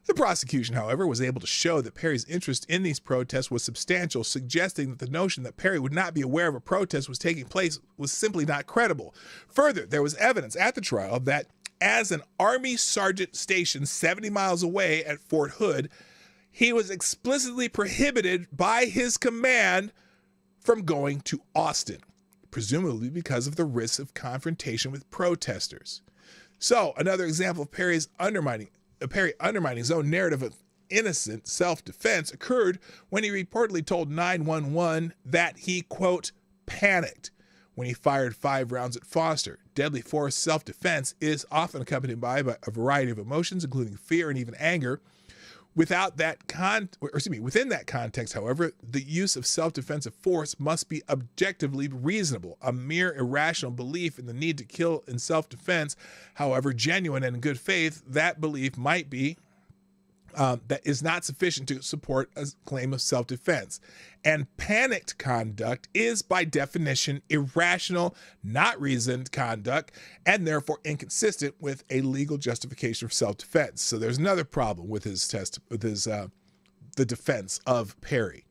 The prosecution, however, was able to show that Perry's interest in these protests was substantial, suggesting that the notion that Perry would not be aware of a protest was taking place was simply not credible. Further, there was evidence at the trial that as an Army sergeant stationed 70 miles away at Fort Hood, he was explicitly prohibited by his command from going to Austin, presumably because of the risk of confrontation with protesters. So, another example of Perry undermining his own narrative of innocent self-defense occurred when he reportedly told 911 that he, quote, panicked when he fired 5 rounds at Foster. Deadly force self-defense is often accompanied by a variety of emotions, including fear and even anger. Within that context, however, the use of self-defensive force must be objectively reasonable. A mere irrational belief in the need to kill in self-defense, however genuine and in good faith, that belief might be that is not sufficient to support a claim of self-defense. And panicked conduct is by definition irrational, not reasoned conduct, and therefore inconsistent with a legal justification for self-defense. So there's another problem with the defense of Perry.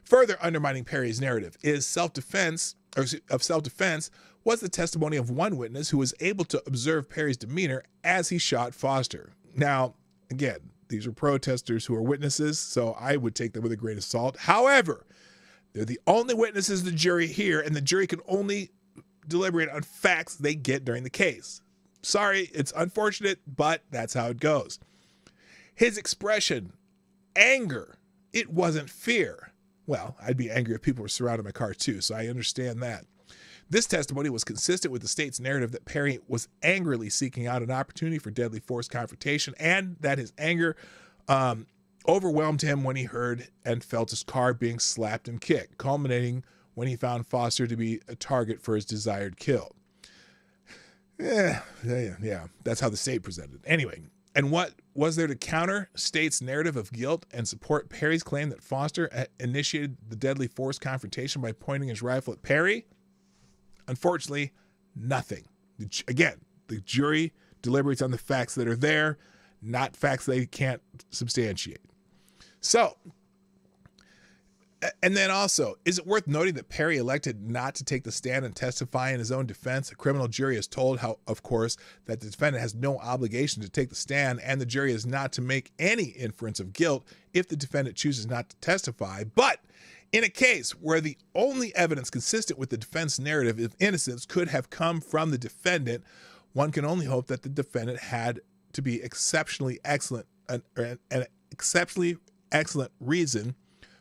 Further undermining Perry's narrative is self-defense was the testimony of one witness who was able to observe Perry's demeanor as he shot Foster. Now, again, these are protesters who are witnesses, so I would take them with a grain of salt. However, they're the only witnesses the jury hear, and the jury can only deliberate on facts they get during the case. Sorry, it's unfortunate, but that's how it goes. His expression, anger, it wasn't fear. Well, I'd be angry if people were surrounding my car too, so I understand that. This testimony was consistent with the state's narrative that Perry was angrily seeking out an opportunity for deadly force confrontation and that his anger overwhelmed him when he heard and felt his car being slapped and kicked, culminating when he found Foster to be a target for his desired kill. Yeah, that's how the state presented it. Anyway, and what was there to counter state's narrative of guilt and support Perry's claim that Foster initiated the deadly force confrontation by pointing his rifle at Perry? Unfortunately, nothing. Again, the jury deliberates on the facts that are there, not facts they can't substantiate. So, and then also, is it worth noting that Perry elected not to take the stand and testify in his own defense? A criminal jury is told, of course, that the defendant has no obligation to take the stand, and the jury is not to make any inference of guilt if the defendant chooses not to testify. But in a case where the only evidence consistent with the defense narrative of innocence could have come from the defendant, one can only hope that the defendant had to be exceptionally excellent, an exceptionally excellent reason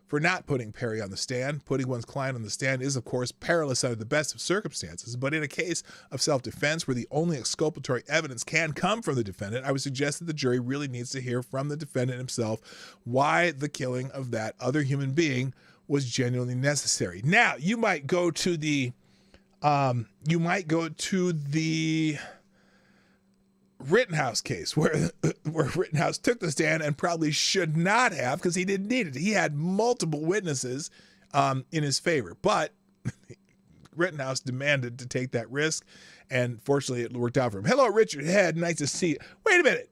for not putting Perry on the stand. Putting one's client on the stand is, of course, perilous under the best of circumstances, but in a case of self-defense where the only exculpatory evidence can come from the defendant, I would suggest that the jury really needs to hear from the defendant himself why the killing of that other human being was genuinely necessary. Now, you might go to the Rittenhouse case where Rittenhouse took the stand and probably should not have because he didn't need it. He had multiple witnesses in his favor, but Rittenhouse demanded to take that risk, and fortunately it worked out for him. Hello, Richard Head. Nice to see you. Wait a minute.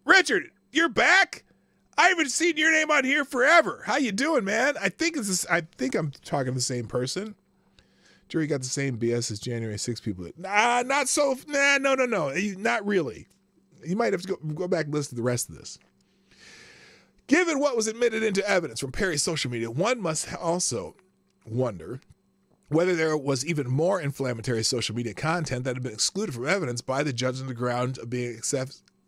Richard, you're back? I haven't seen your name on here forever. How you doing, man? I think I'm talking to the same person. Jury got the same BS as January 6 people. No. Not really. You might have to go back and listen to the rest of this. Given what was admitted into evidence from Perry's social media, one must also wonder whether there was even more inflammatory social media content that had been excluded from evidence by the judge on the ground of being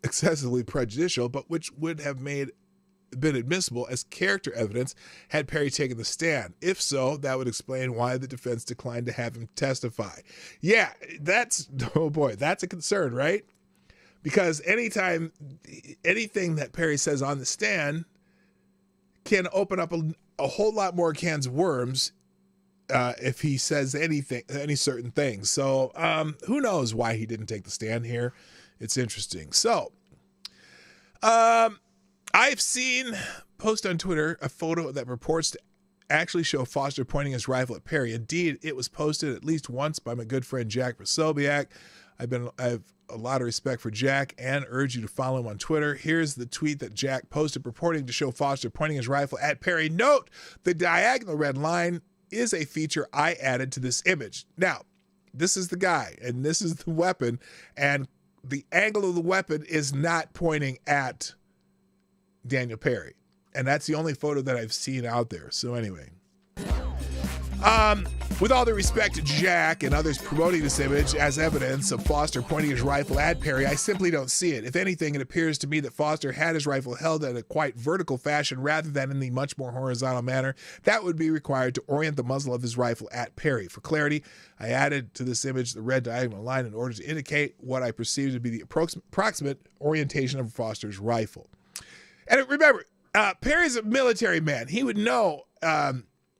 excessively prejudicial, but which would have made been admissible as character evidence had Perry taken the stand. If so, that would explain why the defense declined to have him testify. Yeah, oh boy, that's a concern, right? Because anything that Perry says on the stand can open up a whole lot more cans of worms if he says any certain things. So who knows why he didn't take the stand here? It's interesting. So I've seen post on Twitter a photo that purports to actually show Foster pointing his rifle at Perry. Indeed, it was posted at least once by my good friend Jack Brasobiak. I have a lot of respect for Jack and urge you to follow him on Twitter. Here's the tweet that Jack posted purporting to show Foster pointing his rifle at Perry. Note, the diagonal red line is a feature I added to this image. Now, this is the guy and this is the weapon, and the angle of the weapon is not pointing at Daniel Perry. And that's the only photo that I've seen out there. So anyway, with all due respect to Jack and others promoting this image as evidence of Foster pointing his rifle at Perry, I simply don't see it. If anything, it appears to me that Foster had his rifle held in a quite vertical fashion rather than in the much more horizontal manner that would be required to orient the muzzle of his rifle at Perry. For clarity, I added to this image the red diagonal line in order to indicate what I perceive to be the approximate orientation of Foster's rifle. And remember, Perry's a military man. He would know,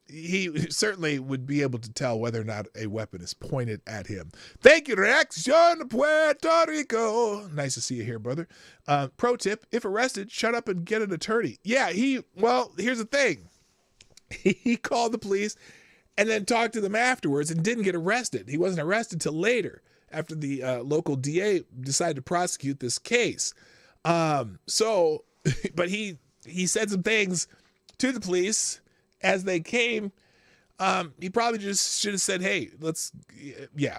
he certainly would be able to tell whether or not a weapon is pointed at him. Thank you, Reaction Puerto Rico. Nice to see you here, brother. Pro tip, if arrested, shut up and get an attorney. Yeah, here's the thing. He called the police and then talked to them afterwards and didn't get arrested. He wasn't arrested till later after the local DA decided to prosecute this case. But he said some things to the police as they came. He probably just should have said, hey,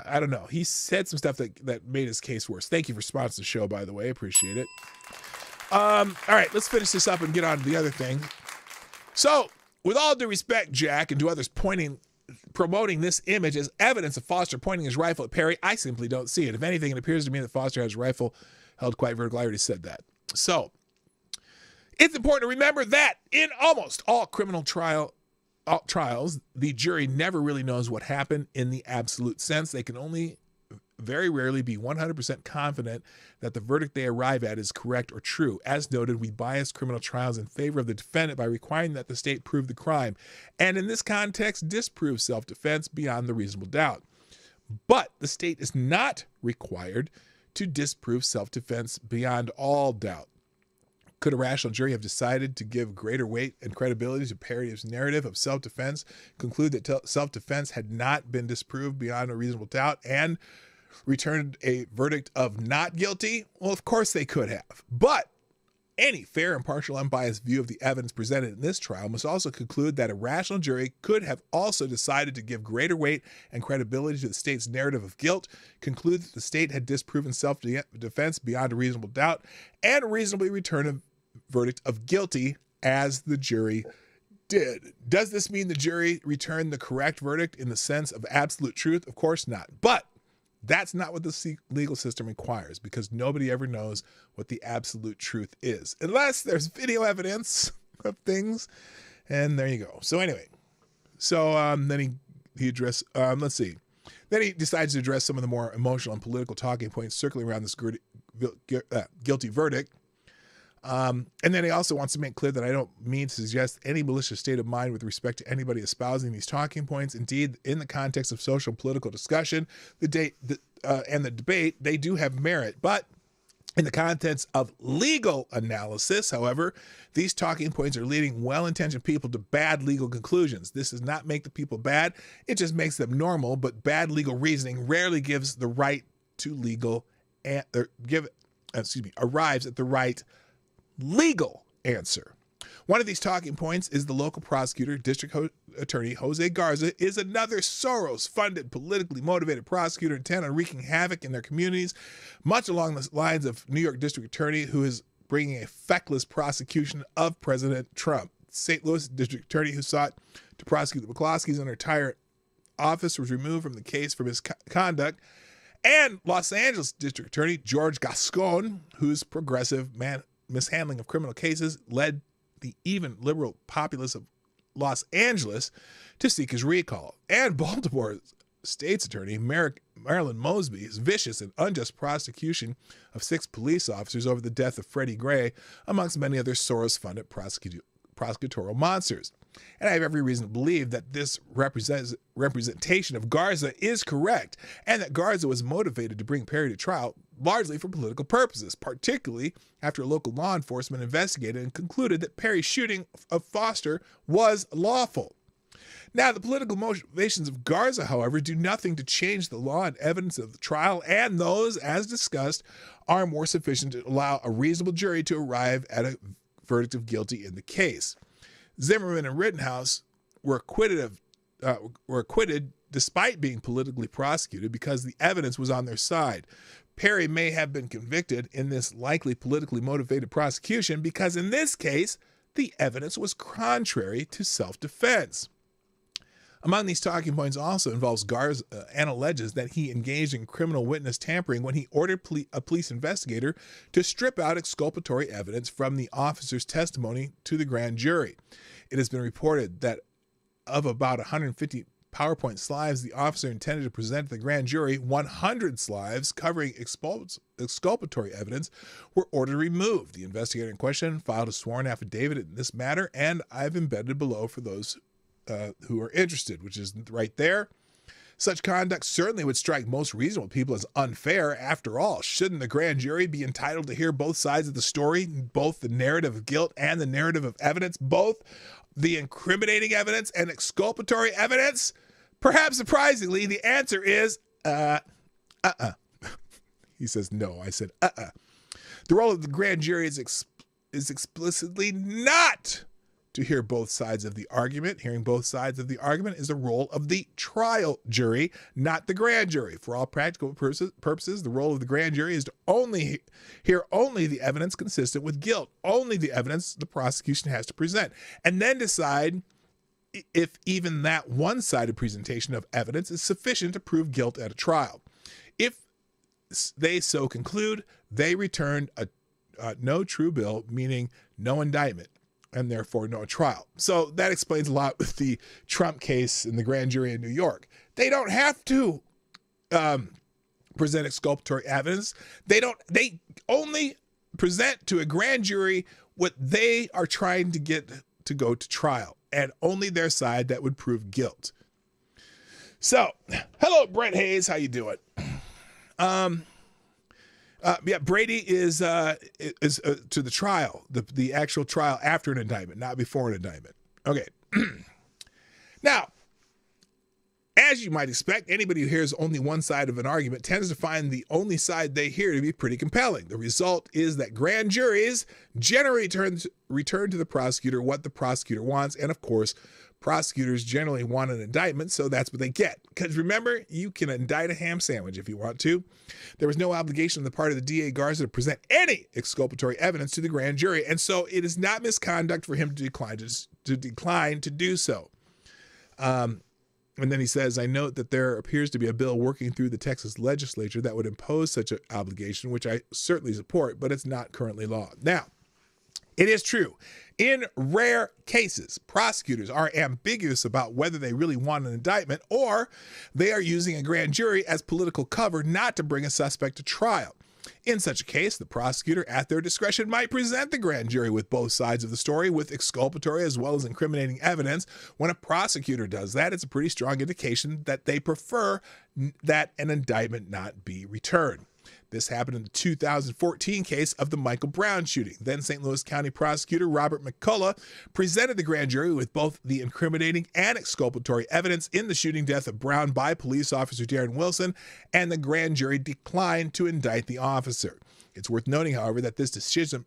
I don't know. He said some stuff that made his case worse. Thank you for sponsoring the show, by the way. I appreciate it. All right, let's finish this up and get on to the other thing. So, with all due respect, Jack, and to others promoting this image as evidence of Foster pointing his rifle at Perry, I simply don't see it. If anything, it appears to me that Foster has a rifle held quite vertical. I already said that. So, it's important to remember that in almost all criminal trials, the jury never really knows what happened in the absolute sense. They can only very rarely be 100% confident that the verdict they arrive at is correct or true. As noted, we bias criminal trials in favor of the defendant by requiring that the state prove the crime, and in this context, disprove self-defense beyond the reasonable doubt. But the state is not required to disprove self-defense beyond all doubt. Could a rational jury have decided to give greater weight and credibility to Perry's narrative of self-defense, conclude that self-defense had not been disproved beyond a reasonable doubt, and returned a verdict of not guilty? Well, of course they could have. But any fair, impartial, unbiased view of the evidence presented in this trial must also conclude that a rational jury could have also decided to give greater weight and credibility to the state's narrative of guilt, conclude that the state had disproven self-defense beyond a reasonable doubt, and reasonably return a verdict of guilty as the jury did. Does this mean the jury returned the correct verdict in the sense of absolute truth? Of course not. But that's not what the legal system requires, because nobody ever knows what the absolute truth is, unless there's video evidence of things. And there you go. So anyway, then he addressed, let's see. Then he decides to address some of the more emotional and political talking points circling around this guilty verdict. And then he also wants to make clear that I don't mean to suggest any malicious state of mind with respect to anybody espousing these talking points. Indeed, in the context of social and political discussion, and the debate, they do have merit. But in the context of legal analysis, however, these talking points are leading well-intentioned people to bad legal conclusions. This does not make the people bad. It just makes them normal, but bad legal reasoning rarely gives the right to arrives at the right legal answer. One of these talking points is the local prosecutor, District Attorney Jose Garza, is another Soros-funded, politically motivated prosecutor intent on wreaking havoc in their communities, much along the lines of New York District Attorney, who is bringing a feckless prosecution of President Trump. St. Louis District Attorney, who sought to prosecute the McCloskeys in her entire office, was removed from the case for misconduct. And Los Angeles District Attorney George Gascon, whose progressive mishandling of criminal cases led the even liberal populace of Los Angeles to seek his recall. And Baltimore's state's attorney, Marilyn Mosby's vicious and unjust prosecution of 6 police officers over the death of Freddie Gray, amongst many other Soros-funded prosecutorial monsters. And I have every reason to believe that this representation of Garza is correct, and that Garza was motivated to bring Perry to trial largely for political purposes, particularly after local law enforcement investigated and concluded that Perry's shooting of Foster was lawful. Now, the political motivations of Garza, however, do nothing to change the law and evidence of the trial, and those, as discussed, are more sufficient to allow a reasonable jury to arrive at a verdict of guilty in the case. Zimmerman and Rittenhouse were acquitted despite being politically prosecuted because the evidence was on their side. Perry may have been convicted in this likely politically motivated prosecution because in this case, the evidence was contrary to self-defense. Among these talking points also involves Garza and alleges that he engaged in criminal witness tampering when he ordered a police investigator to strip out exculpatory evidence from the officer's testimony to the grand jury. It has been reported that of about 150 PowerPoint slides the officer intended to present to the grand jury, 100 slides covering exculpatory evidence were ordered removed. The investigator in question filed a sworn affidavit in this matter, and I've embedded below for those who are interested, which is right there. Such conduct certainly would strike most reasonable people as unfair. After all, shouldn't the grand jury be entitled to hear both sides of the story, both the narrative of guilt and the narrative of evidence, both the incriminating evidence and exculpatory evidence? Perhaps surprisingly, the answer is, He says, no. I said, The role of the grand jury is explicitly not to hear both sides of the argument. Hearing both sides of the argument is the role of the trial jury, not the grand jury. For all practical purposes, the role of the grand jury is to hear only the evidence consistent with guilt, only the evidence the prosecution has to present, and then decide if even that one-sided presentation of evidence is sufficient to prove guilt at a trial. If they so conclude, they return a no true bill, meaning no indictment, and therefore no trial. So that explains a lot with the Trump case in the grand jury in New York. They don't have to present exculpatory evidence. They only present to a grand jury what they are trying to get to go to trial, and only their side that would prove guilt. So, hello, Brent Hayes. How you doing? Brady is to the trial, the actual trial after an indictment, not before an indictment. Okay. Now, as you might expect, anybody who hears only one side of an argument tends to find the only side they hear to be pretty compelling. The result is that grand juries generally return to the prosecutor what the prosecutor wants, and of course, prosecutors generally want an indictment, so that's what they get. Because remember, you can indict a ham sandwich if you want to. There was no obligation on the part of the DA Garza to present any exculpatory evidence to the grand jury, and so it is not misconduct for him to decline to do so. And then he says, I note that there appears to be a bill working through the Texas legislature that would impose such an obligation, which I certainly support, but it's not currently law. Now, it is true. In rare cases, prosecutors are ambiguous about whether they really want an indictment or they are using a grand jury as political cover not to bring a suspect to trial. In such a case, the prosecutor, at their discretion, might present the grand jury with both sides of the story with exculpatory as well as incriminating evidence. When a prosecutor does that, it's a pretty strong indication that they prefer that an indictment not be returned. This happened in the 2014 case of the Michael Brown shooting. Then St. Louis County prosecutor Robert McCullough presented the grand jury with both the incriminating and exculpatory evidence in the shooting death of Brown by police officer Darren Wilson, and the grand jury declined to indict the officer. It's worth noting, however, that this decision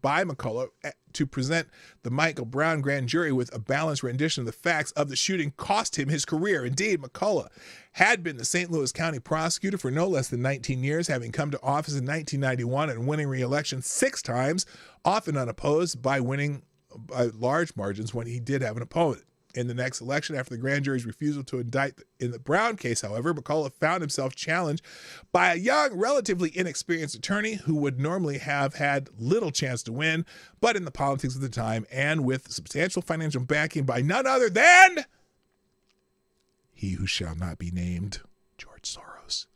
by McCullough to present the Michael Brown grand jury with a balanced rendition of the facts of the shooting cost him his career. Indeed, McCullough had been the St. Louis County prosecutor for no less than 19 years, having come to office in 1991 and winning re-election 6 times, often unopposed, by winning by large margins when he did have an opponent. In the next election, after the grand jury's refusal to indict in the Brown case, however, McCullough found himself challenged by a young, relatively inexperienced attorney who would normally have had little chance to win, but in the politics of the time and with substantial financial backing by none other than he who shall not be named, George Soros.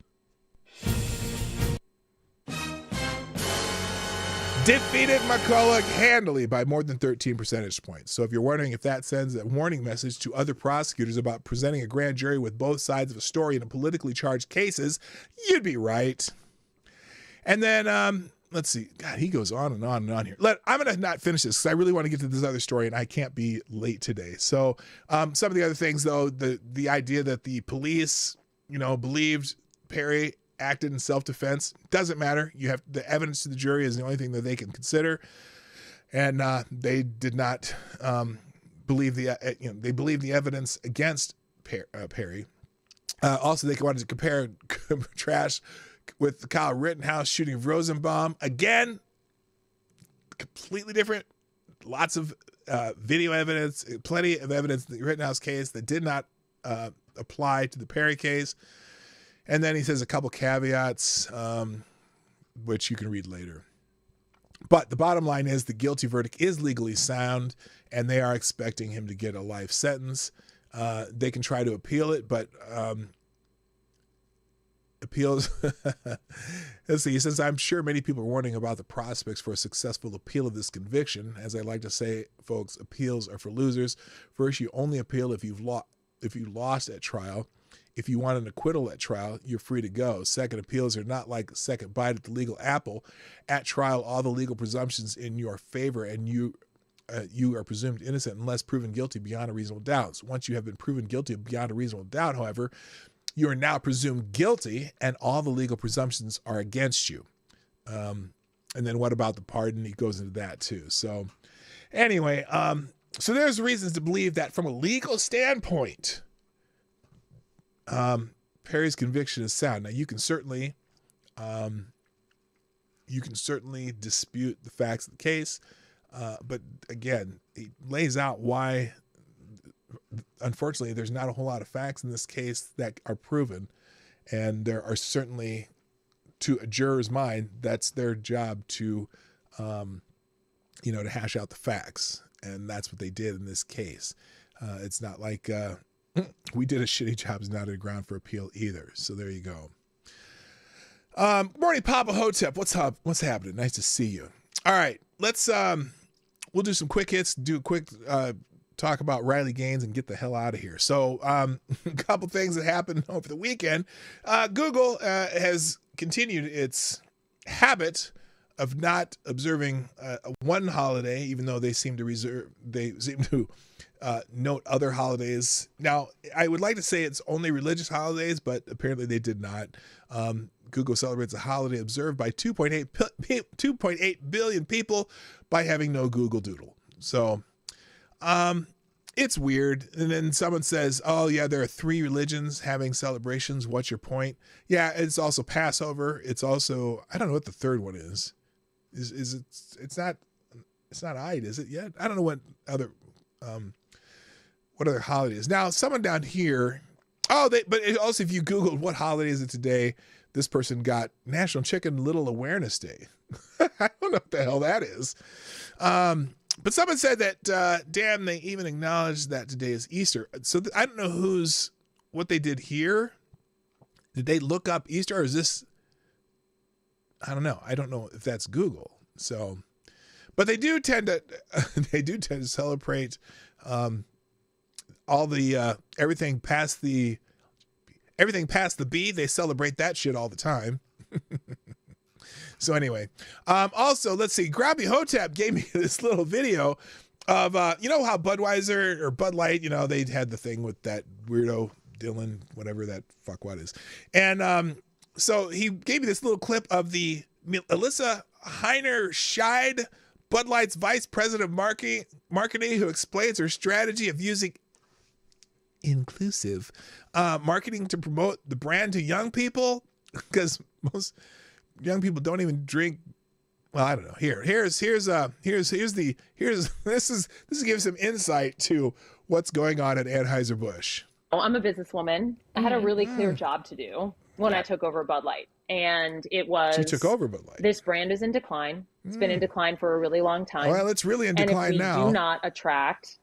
Defeated McCullough handily by more than 13 percentage points. So if you're wondering if that sends a warning message to other prosecutors about presenting a grand jury with both sides of a story in a politically charged cases, you'd be right. And then, let's see. God, he goes on and on and on here. I'm going to not finish this because I really want to get to this other story and I can't be late today. So some of the other things, though, the idea that the police, believed Perry acted in self-defense doesn't matter. You have the evidence to the jury is the only thing that they can consider, and they did not believe they believed the evidence against Perry. Also, they wanted to compare and contrast with the Kyle Rittenhouse shooting of Rosenbaum. Again, completely different. Lots of video evidence, plenty of evidence in the Rittenhouse case that did not apply to the Perry case. And then he says a couple caveats, which you can read later. But the bottom line is the guilty verdict is legally sound, and they are expecting him to get a life sentence. They can try to appeal it, but appeals. Let's see. He says, I'm sure many people are warning about the prospects for a successful appeal of this conviction. As I like to say, folks, appeals are for losers. First, you only appeal if you lost at trial. If you want an acquittal at trial, you're free to go. Second, appeals are not like a second bite at the legal apple. At trial, all the legal presumptions in your favor, and you are presumed innocent unless proven guilty beyond a reasonable doubt. So once you have been proven guilty beyond a reasonable doubt, however, you are now presumed guilty, and all the legal presumptions are against you. And then what about the pardon? He goes into that too. So anyway, so there's reasons to believe that from a legal standpoint, Perry's conviction is sound. Now you can certainly dispute the facts of the case, but again, he lays out why. Unfortunately, there's not a whole lot of facts in this case that are proven, and there are certainly, to a juror's mind, that's their job to, to hash out the facts, and that's what they did in this case. It's not like we did a shitty job is not a ground for appeal either. So there you go. Morning, Papa Hotep. What's up? What's happening? Nice to see you. All right, let's we'll do some quick hits. Do a quick talk about Riley Gaines and get the hell out of here. So a couple things that happened over the weekend. Google has continued its habit of not observing one holiday, even though they seem to note other holidays. Now, I would like to say it's only religious holidays, but apparently they did not. Google celebrates a holiday observed by 2.8 billion people by having no Google Doodle. So it's weird. And then someone says, oh yeah, there are 3 religions having celebrations. What's your point? Yeah, it's also Passover. It's also, I don't know what the third one is. It's not Eid, is it yet? I don't know what other holidays. Now, someone down here, but also if you Googled what holiday is it today, this person got National Chicken Little Awareness Day. I don't know what the hell that is. But someone said that, damn, they even acknowledged that today is Easter. So I don't know what they did here. Did they look up Easter, or is this, I don't know. I don't know if that's Google. So, but they do tend to celebrate all the everything past the B. They celebrate that shit all the time. So anyway, also let's see. Grabby Hotep gave me this little video of how Budweiser or Bud Light, they had the thing with that weirdo Dylan, whatever that fuckwat is, and so he gave me this little clip of the Alyssa Heiner Scheid, Bud Light's vice president of marketing, who explains her strategy of using inclusive marketing to promote the brand to young people, because most young people don't even drink. Well, I don't know. This gives some insight to what's going on at Anheuser-Busch? I'm a businesswoman. I had a really clear job to do when I took over Bud Light. And it was... She took over Bud Light. This brand is in decline. It's been in decline for a really long time. Well, it's really in decline now. And if we do not attract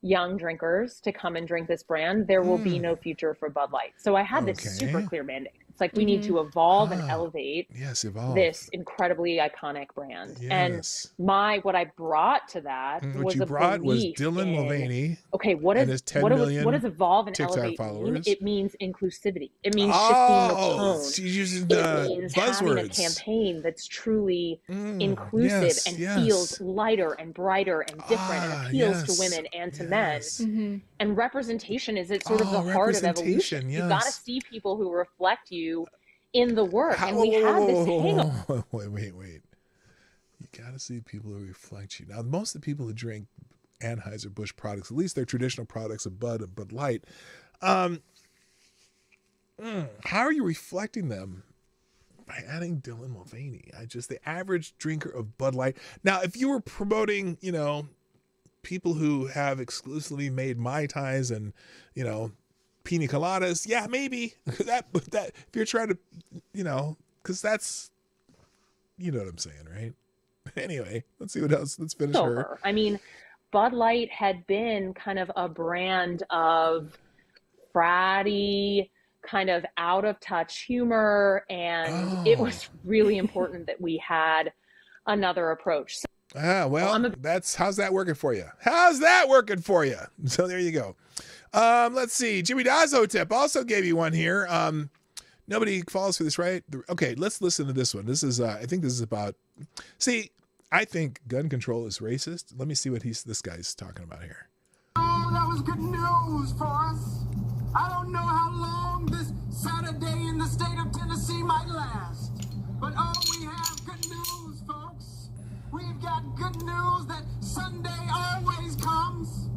young drinkers to come and drink this brand, there will be no future for Bud Light. So I had this super clear mandate. It's like we need to evolve and elevate this incredibly iconic brand. Yes. And what I brought to that was Dylan Mulvaney. Okay, what does evolve and TikTok elevate followers mean? It means inclusivity. It means shifting the tone. She's using the it means buzzwords. Having a campaign that's truly inclusive and feels lighter and brighter and different and appeals to women and to men. And representation is at sort of the heart of evolution. You've got to see people who reflect you in the work. And we have this hang-up. Wait. You got to see people who reflect you. Now, most of the people who drink Anheuser-Busch products, at least their traditional products of Bud and Bud Light, how are you reflecting them? By adding Dylan Mulvaney. The average drinker of Bud Light. Now, if you were promoting, people who have exclusively made Mai Tais and, pina coladas, yeah, maybe that if you're trying to, because that's, you know what I'm saying, right? Anyway, let's see what else. Let's finish her. I mean, Bud Light had been kind of a brand of fratty, kind of out of touch humor, and it was really important that we had another approach. How's that working for you? How's that working for you? So there you go. Let's see. Jimmy Dazzo tip also gave you one here. Nobody falls for this, right? Okay, let's listen to this one. This is, I think this is about, I think gun control is racist. Let me see what this guy's talking about here. Oh, that was good news for us. I don't know how long this Saturday in the state of Tennessee might last, but we have good news, folks. We've got good news that Sunday always comes.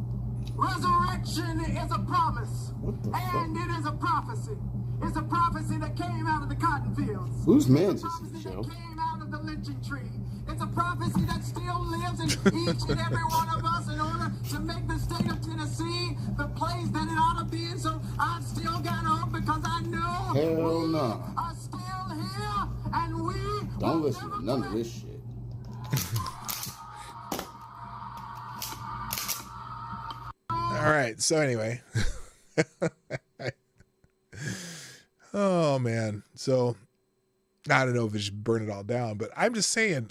Resurrection is a promise, and it is a prophecy. It's a prophecy that came out of the cotton fields. Whose man is this show? That came out of the lynching tree. It's a prophecy that still lives in each and every one of us in order to make the state of Tennessee the place that it ought to be. And so I've still got hope because I know we are still here, and we don't listen to none of this shit. All right. So anyway, oh man. So I don't know if it should burn it all down, but I'm just saying.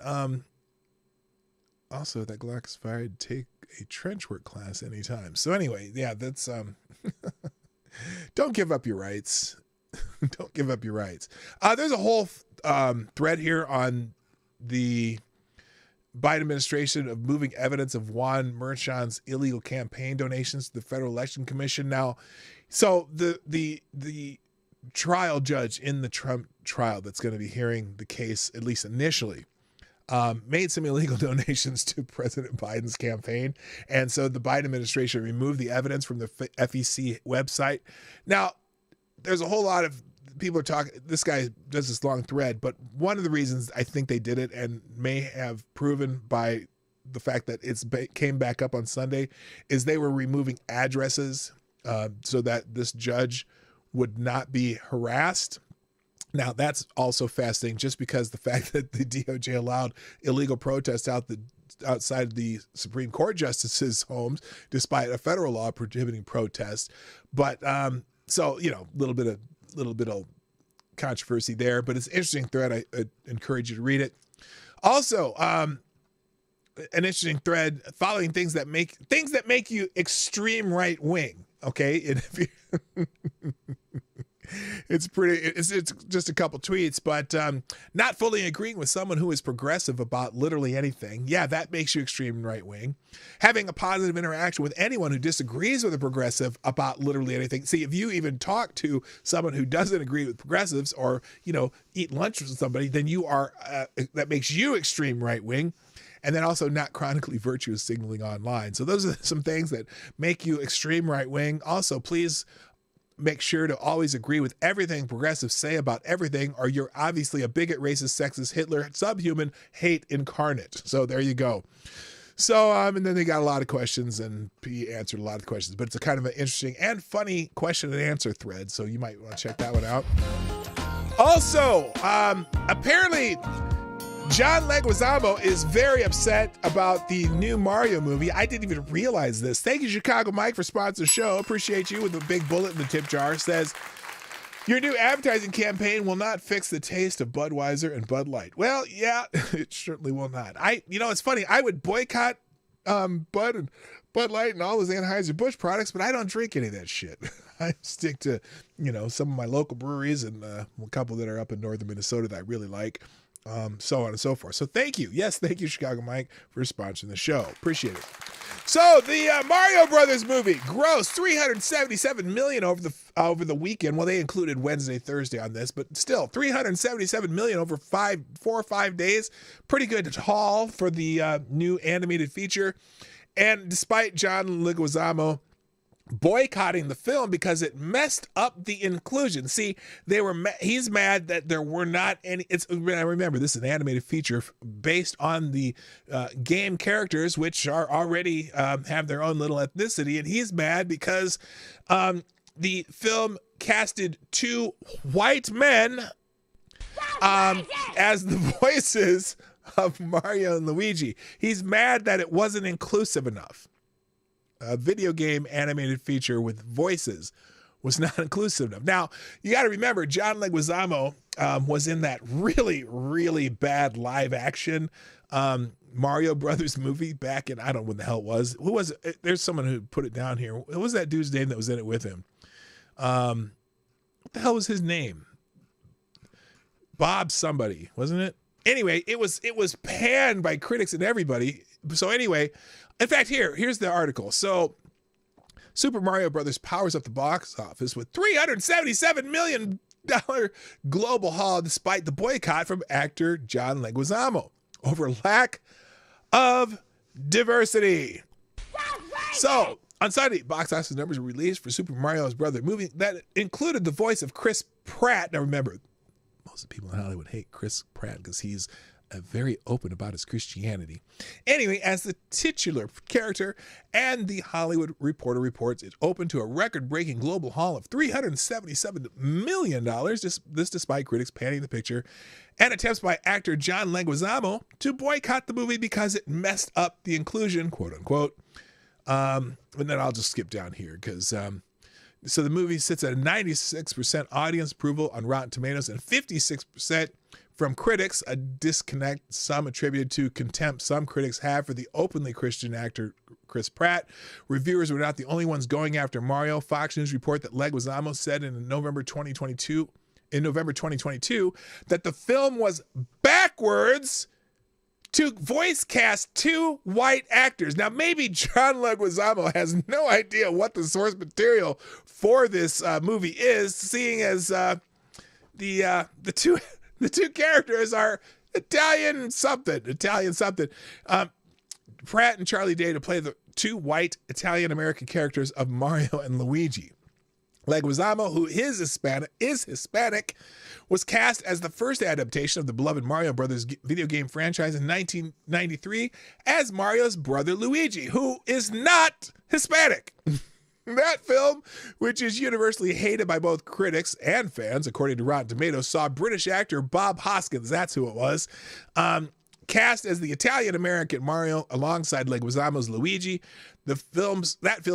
Also, that Glock is fired. Take a trench work class anytime. So anyway, yeah, that's don't give up your rights. Don't give up your rights. There's a whole thread here on the Biden administration of moving evidence of Juan Merchan's illegal campaign donations to the Federal Election Commission. Now, so the trial judge in the Trump trial that's going to be hearing the case, at least initially, made some illegal donations to President Biden's campaign. And so the Biden administration removed the evidence from the FEC website. Now, there's a whole lot of people are talking, this guy does this long thread, but one of the reasons I think they did it and may have proven by the fact that it's came back up on Sunday is they were removing addresses so that this judge would not be harassed. Now, that's also fascinating just because the fact that the DOJ allowed illegal protests outside the Supreme Court justices' homes, despite a federal law prohibiting protests. But so, a little bit of controversy there, but it's an interesting thread. I encourage you to read it. Also, an interesting thread following things that make you extreme right wing. Okay, and if you it's just a couple tweets, but not fully agreeing with someone who is progressive about literally anything. Yeah, that makes you extreme right wing. Having a positive interaction with anyone who disagrees with a progressive about literally anything. See, if you even talk to someone who doesn't agree with progressives or, eat lunch with somebody, then you are, that makes you extreme right wing. And then also not chronically virtuous signaling online. So those are some things that make you extreme right wing. Also, please make sure to always agree with everything progressives say about everything, or you're obviously a bigot, racist, sexist, Hitler, subhuman, hate incarnate. So there you go. So, and then they got a lot of questions, and he answered a lot of questions. But it's a kind of an interesting and funny question and answer thread, so you might want to check that one out. Also, apparently, John Leguizamo is very upset about the new Mario movie. I didn't even realize this. Thank you, Chicago Mike, for sponsoring the show. Appreciate you with a big bullet in the tip jar. Says, your new advertising campaign will not fix the taste of Budweiser and Bud Light. Well, yeah, it certainly will not. It's funny. I would boycott Bud and Bud Light and all those Anheuser-Busch products, but I don't drink any of that shit. I stick to, some of my local breweries and a couple that are up in northern Minnesota that I really like. So on and so forth. So thank you. Yes, thank you, Chicago Mike, for sponsoring the show. Appreciate it. So the Mario Brothers movie grossed $377 million over the weekend. Well, they included Wednesday, Thursday on this, but still $377 million over 4 or 5 days. Pretty good haul for the new animated feature. And despite John Leguizamo boycotting the film because it messed up the inclusion. See, he's mad that there were not any. Remember, this is an animated feature based on the game characters, which are already have their own little ethnicity, and he's mad because the film casted 2 white men as the voices of Mario and Luigi. He's mad that it wasn't inclusive enough. A video game animated feature with voices was not inclusive enough. Now, you got to remember, John Leguizamo was in that really, really bad live action Mario Brothers movie back in, I don't know when the hell it was. Who was it? There's someone who put it down here. What was that dude's name that was in it with him? What the hell was his name? Bob somebody, wasn't it? Anyway, it was panned by critics and everybody. So anyway, in fact, here's the article. So Super Mario Brothers powers up the box office with $377 million global haul despite the boycott from actor John Leguizamo over lack of diversity. So on Sunday, box office numbers were released for Super Mario Brothers movie that included the voice of Chris Pratt. Now remember, most of the people in Hollywood hate Chris Pratt because he's very open about his Christianity. Anyway, as the titular character, and the Hollywood Reporter reports, it opened to a record-breaking global haul of $377 million, this despite critics panning the picture, and attempts by actor John Leguizamo to boycott the movie because it messed up the inclusion, quote-unquote. And then I'll just skip down here, because so the movie sits at a 96% audience approval on Rotten Tomatoes and 56% from critics, a disconnect some attributed to contempt some critics have for the openly Christian actor Chris Pratt. Reviewers were not the only ones going after Mario. Fox News report that Leguizamo said in November 2022 that the film was backwards to voice cast 2 white actors. Now, maybe John Leguizamo has no idea what the source material for this movie is, seeing as the two characters are Italian something. Pratt and Charlie Day to play the 2 white Italian-American characters of Mario and Luigi. Leguizamo, who is Hispanic, was cast as the first adaptation of the beloved Mario Brothers video game franchise in 1993 as Mario's brother Luigi, who is not Hispanic. That film, which is universally hated by both critics and fans, according to Rotten Tomatoes, saw British actor Bob Hoskins, that's who it was, cast as the Italian-American Mario alongside Leguizamo's Luigi. That film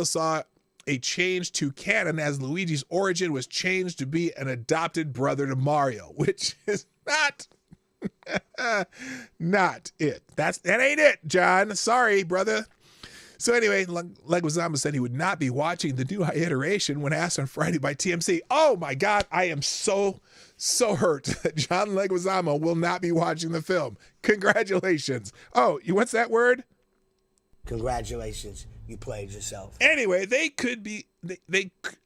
saw a change to canon as Luigi's origin was changed to be an adopted brother to Mario, which is not it. That ain't it, John. Sorry, brother. So anyway, Leguizamo said he would not be watching the new iteration when asked on Friday by TMZ. Oh my God, I am so hurt that John Leguizamo will not be watching the film. Congratulations. Oh, what's that word? Congratulations. You played yourself. Anyway, they could be.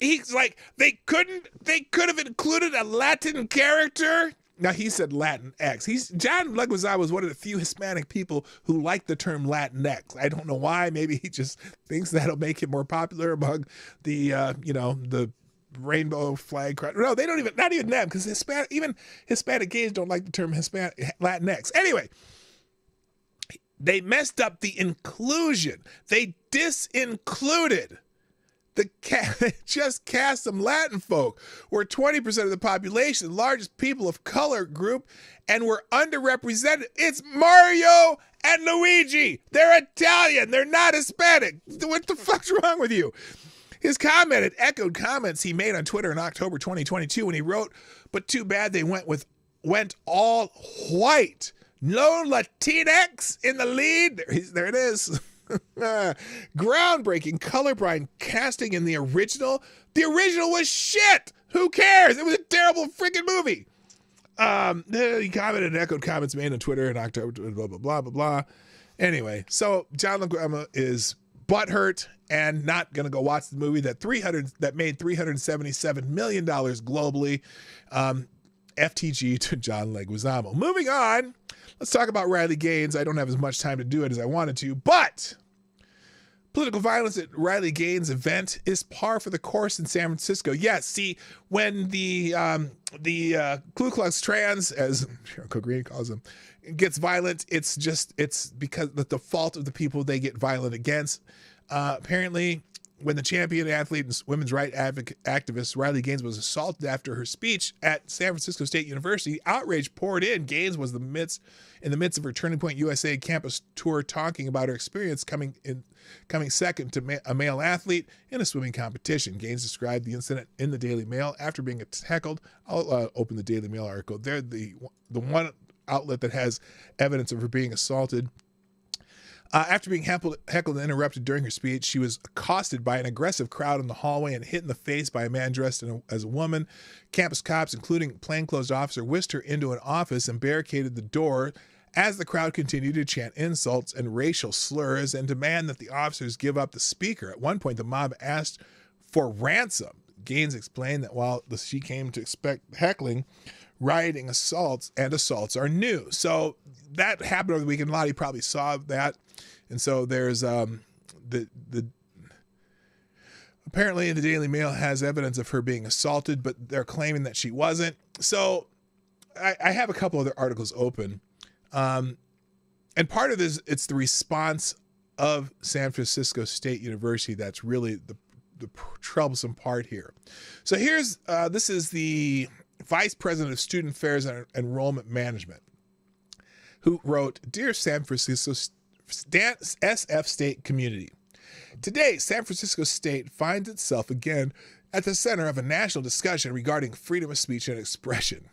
He's like they could have included a Latin character. Now he said Latinx. John Leguizamo is one of the few Hispanic people who like the term Latinx. I don't know why. Maybe he just thinks that'll make him more popular among the the rainbow flag crowd. No, they don't even. Not even them, because Hispanic gays don't like the term Latinx. Anyway. They messed up the inclusion. They disincluded. They just cast some Latin folk. We're 20% of the population, the largest people of color group, and we're underrepresented. It's Mario and Luigi. They're Italian. They're not Hispanic. What the fuck's wrong with you? His comment had echoed comments he made on Twitter in October 2022 when he wrote, "But too bad they went all white. No Latinx in the lead." There it is. Groundbreaking colorblind casting in the original. The original was shit. Who cares? It was a terrible freaking movie. He commented and echoed comments made on Twitter in October, blah, blah, blah, blah, blah. Anyway, so John Leguizamo is butthurt and not going to go watch the movie that made $377 million globally. FTG to John Leguizamo. Moving on, let's talk about Riley Gaines. I don't have as much time to do it as I wanted to, but political violence at Riley Gaines' event is par for the course in San Francisco. Yes, see, when the Ku Klux Klans, as Uncle Green calls them, gets violent, it's because of the fault of the people they get violent against. Apparently, when the champion athlete and women's rights activist Riley Gaines was assaulted after her speech at San Francisco State University, outrage poured in. Gaines was in the midst of her Turning Point USA campus tour, talking about her experience coming second to a male athlete in a swimming competition. Gaines described the incident in the Daily Mail after being heckled. I'll open the Daily Mail article. They're the one outlet that has evidence of her being assaulted. After being heckled and interrupted during her speech, she was accosted by an aggressive crowd in the hallway and hit in the face by a man dressed as a woman. Campus cops, including a plainclothes officer, whisked her into an office and barricaded the door as the crowd continued to chant insults and racial slurs and demand that the officers give up the speaker. At one point, the mob asked for ransom. Gaines explained that while she came to expect heckling, rioting, assaults are new. So that happened over the weekend. Lottie probably saw that. And so there's apparently the Daily Mail has evidence of her being assaulted, but they're claiming that she wasn't. So I have a couple other articles open. And part of this, it's the response of San Francisco State University that's really the troublesome part here. So this is the Vice President of Student Affairs and Enrollment Management, who wrote, "Dear San Francisco SF State community, today San Francisco State finds itself again at the center of a national discussion regarding freedom of speech and expression.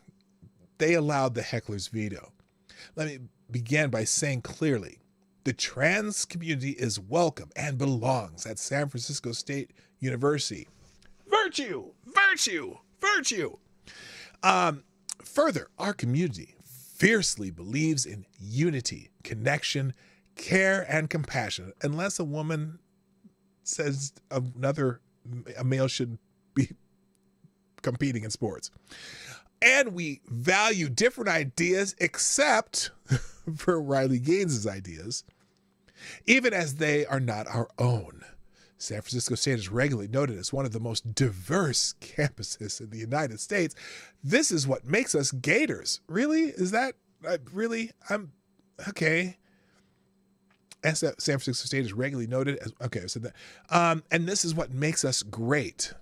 They allowed the heckler's veto. Let me begin by saying clearly, the trans community is welcome and belongs at San Francisco State University. Virtue, virtue, virtue. Further, our community fiercely believes in unity, connection, care, and compassion. Unless a woman says a male should be competing in sports. And we value different ideas except for Riley Gaines' ideas, even as they are not our own. San Francisco State is regularly noted as one of the most diverse campuses in the United States. This is what makes us Gators." Really? Is that really? I'm okay. San Francisco State is regularly noted as, okay, I said that. And this is what makes us great.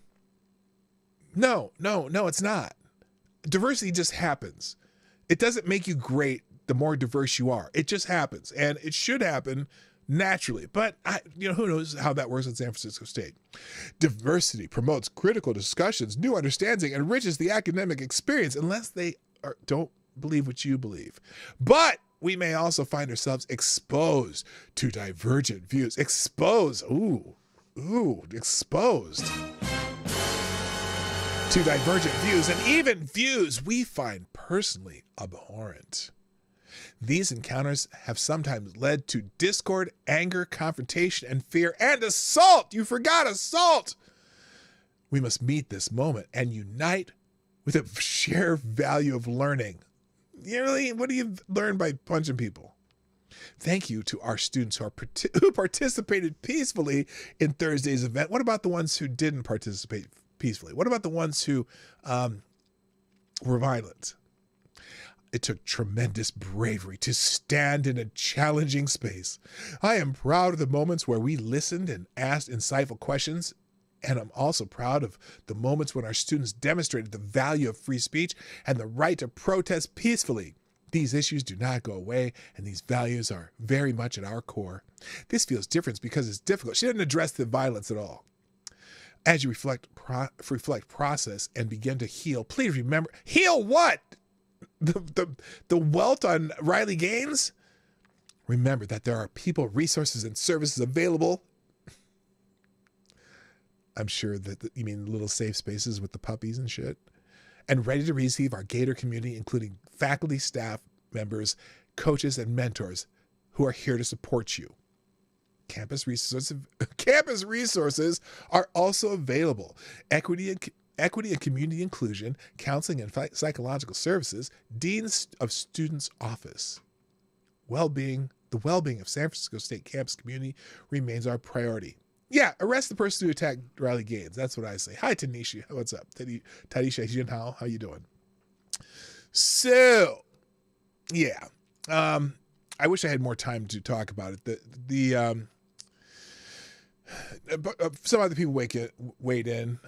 No, it's not. Diversity just happens. It doesn't make you great the more diverse you are. It just happens. And it should happen naturally. But who knows how that works at San Francisco State. Diversity promotes critical discussions, new understanding, and enriches the academic experience unless they don't believe what you believe. But we may also find ourselves exposed to divergent views. Exposed to divergent views, and even views we find personally abhorrent. These encounters have sometimes led to discord, anger, confrontation, and fear, and assault. You forgot assault. We must meet this moment and unite with a shared value of learning. Really? What do you learn by punching people? Thank you to our students who participated peacefully in Thursday's event. What about the ones who didn't participate peacefully? What about the ones who were violent? It took tremendous bravery to stand in a challenging space. I am proud of the moments where we listened and asked insightful questions, and I'm also proud of the moments when our students demonstrated the value of free speech and the right to protest peacefully. These issues do not go away, and these values are very much at our core. This feels different because it's difficult. She didn't address the violence at all. As you reflect process, and begin to heal, please remember, heal what? The welt on Riley Gaines? Remember that there are people, resources, and services available. I'm sure that you mean little safe spaces with the puppies and shit. And ready to receive our Gator community, including faculty, staff members, coaches, and mentors who are here to support you. Campus resources are also available. Equity and community inclusion, counseling and psychological services, Deans of Students Office. The well-being of San Francisco State campus community remains our priority. Yeah, arrest the person who attacked Riley Gaines. That's what I say. Hi, Tanisha. What's up? Tanisha Jinhao, how you doing? So, yeah. I wish I had more time to talk about it. Some other people weighed in.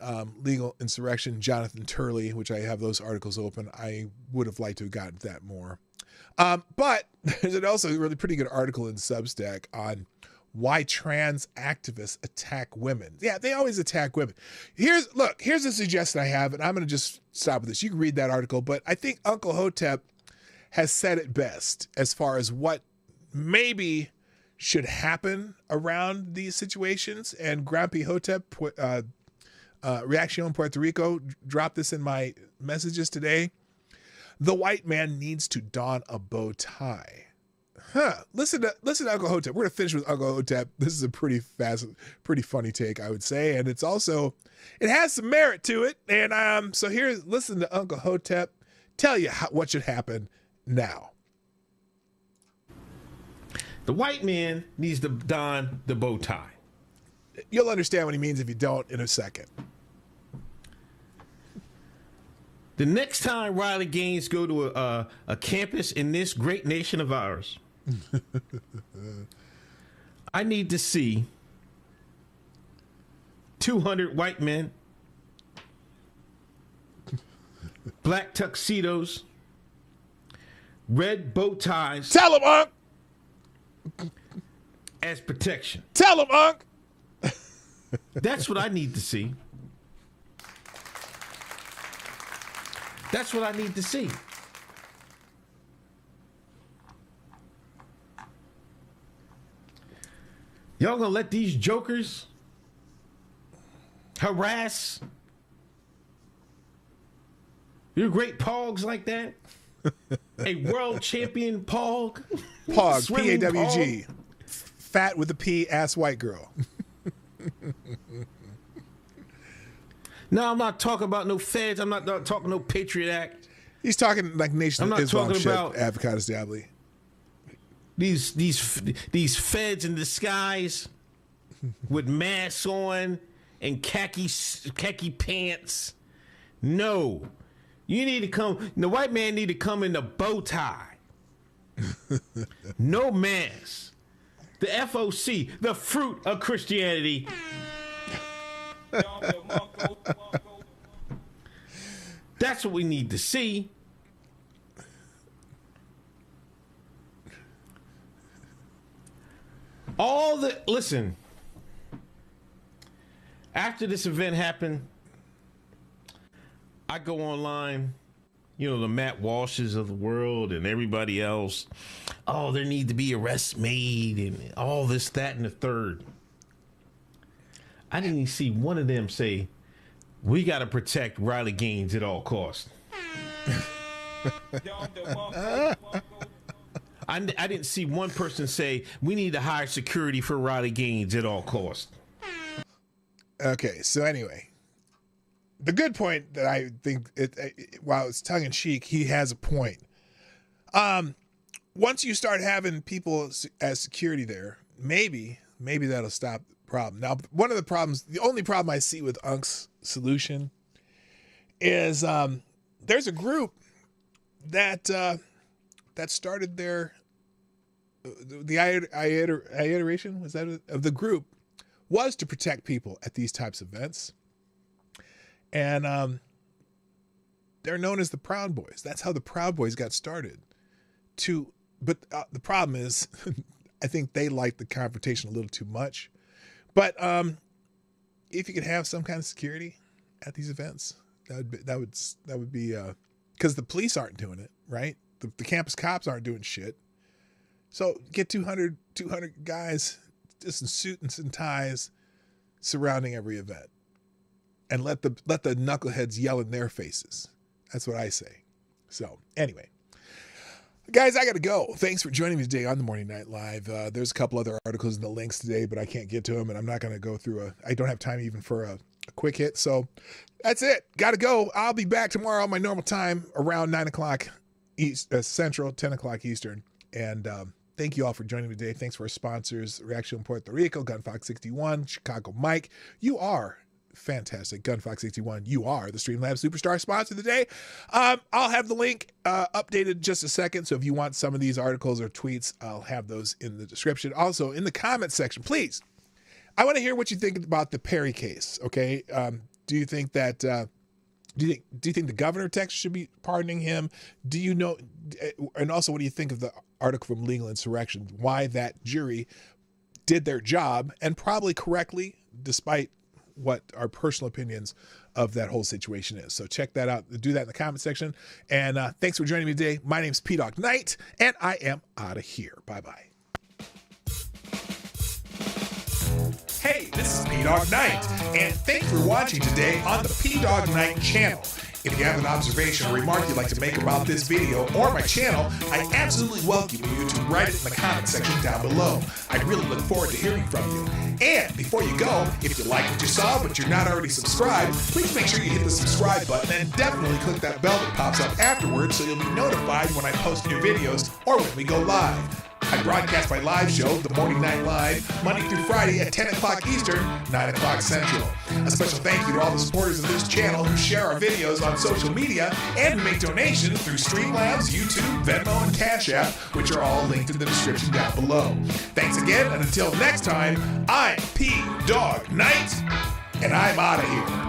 Legal insurrection, Jonathan Turley, which I have those articles open. I would have liked to have gotten that more. But there's also a really pretty good article in Substack on why trans activists attack women. Yeah, they always attack women. Here's a suggestion I have, and I'm going to just stop with this. You can read that article, but I think Uncle Hotep has said it best as far as what maybe should happen around these situations. And Grumpy Hotep, Reaction Puerto Rico, dropped this in my messages today. The white man needs to don a bow tie. Listen to Uncle Hotep. We're going to finish with Uncle Hotep. This is a pretty funny take, I would say. And it has some merit to it. And so listen to Uncle Hotep tell you what should happen now. The white man needs to don the bow tie. You'll understand what he means if you don't in a second. The next time Riley Gaines go to a campus in this great nation of ours, I need to see 200 white men, black tuxedos, red bow ties. Tell him, Unc. As protection. Tell him, Unc. That's what I need to see. That's what I need to see. Y'all gonna let these jokers harass your great pogs like that? A world champion pog? Pog, P-A-W-G. Fat with a P, ass white girl. No, I'm not talking about no feds. I'm not talking no Patriot Act. He's talking like Nation of Islam shit, about Avocados Diabli. These feds in disguise with masks on and khaki pants. No. You need to come. The white man need to come in a bow tie. No mask. The FOC, the fruit of Christianity. That's what we need to see. Listen, after this event happened, I go online, the Matt Walshes of the world and everybody else. Oh, there need to be arrests made and all this, that, and the third. I didn't even see one of them say, we got to protect Riley Gaines at all costs. I didn't see one person say, we need to hire security for Riley Gaines at all costs. Okay, so anyway, the good point that I think, while it's tongue-in-cheek, he has a point. Once you start having people as security there, maybe that'll stop the problem. Now, the only problem I see with Unc's solution is there's a group that that started their the iteration was that of the group was to protect people at these types of events, and they're known as the Proud Boys. That's how the Proud Boys got started. But the problem is, I think they like the confrontation a little too much. But if you could have some kind of security at these events, that would be because the police aren't doing it, right? The campus cops aren't doing shit. So get 200 guys just in suits and ties surrounding every event, and let the knuckleheads yell in their faces. That's what I say. So anyway, guys, I got to go. Thanks for joining me today on the Morning Night Live. There's a couple other articles in the links today, but I can't get to them, and I'm not going to go through I don't have time even for a quick hit. So that's it. Got to go. I'll be back tomorrow on my normal time around 9 o'clock Central, 10 o'clock Eastern. And thank you all for joining me today. Thanks for our sponsors, Reaction Puerto Rico, Gunfox 61, Chicago Mike. You are fantastic. Gunfox 61, you are the Streamlabs Superstar sponsor of the day. I'll have the link updated in just a second. So if you want some of these articles or tweets, I'll have those in the description. Also, in the comments section, please, I want to hear what you think about the Perry case. Okay. Do you think that, do you think the governor of Texas should be pardoning him? Do you know, and also what do you think of the article from Legal Insurrection, why that jury did their job and probably correctly, despite what our personal opinions of that whole situation is. So check that out. Do that in the comment section. And thanks for joining me today. My name's P-Dog Knight, and I am out of here. Bye-bye. Hey, this is P-Dog Knight, and thanks for watching today on the P-Dog Knight channel. If you have an observation or remark you'd like to make about this video or my channel, I absolutely welcome you to write it in the comment section down below. I really look forward to hearing from you. And before you go, if you like what you saw but you're not already subscribed, please make sure you hit the subscribe button and definitely click that bell that pops up afterwards so you'll be notified when I post new videos or when we go live. I broadcast my live show, The Morning Night Live, Monday through Friday at 10 o'clock Eastern, 9 o'clock Central. A special thank you to all the supporters of this channel who share our videos on social media and make donations through Streamlabs, YouTube, Venmo, and Cash App, which are all linked in the description down below. Thanks again, and until next time, I'm P-Dog Knight, and I'm out of here.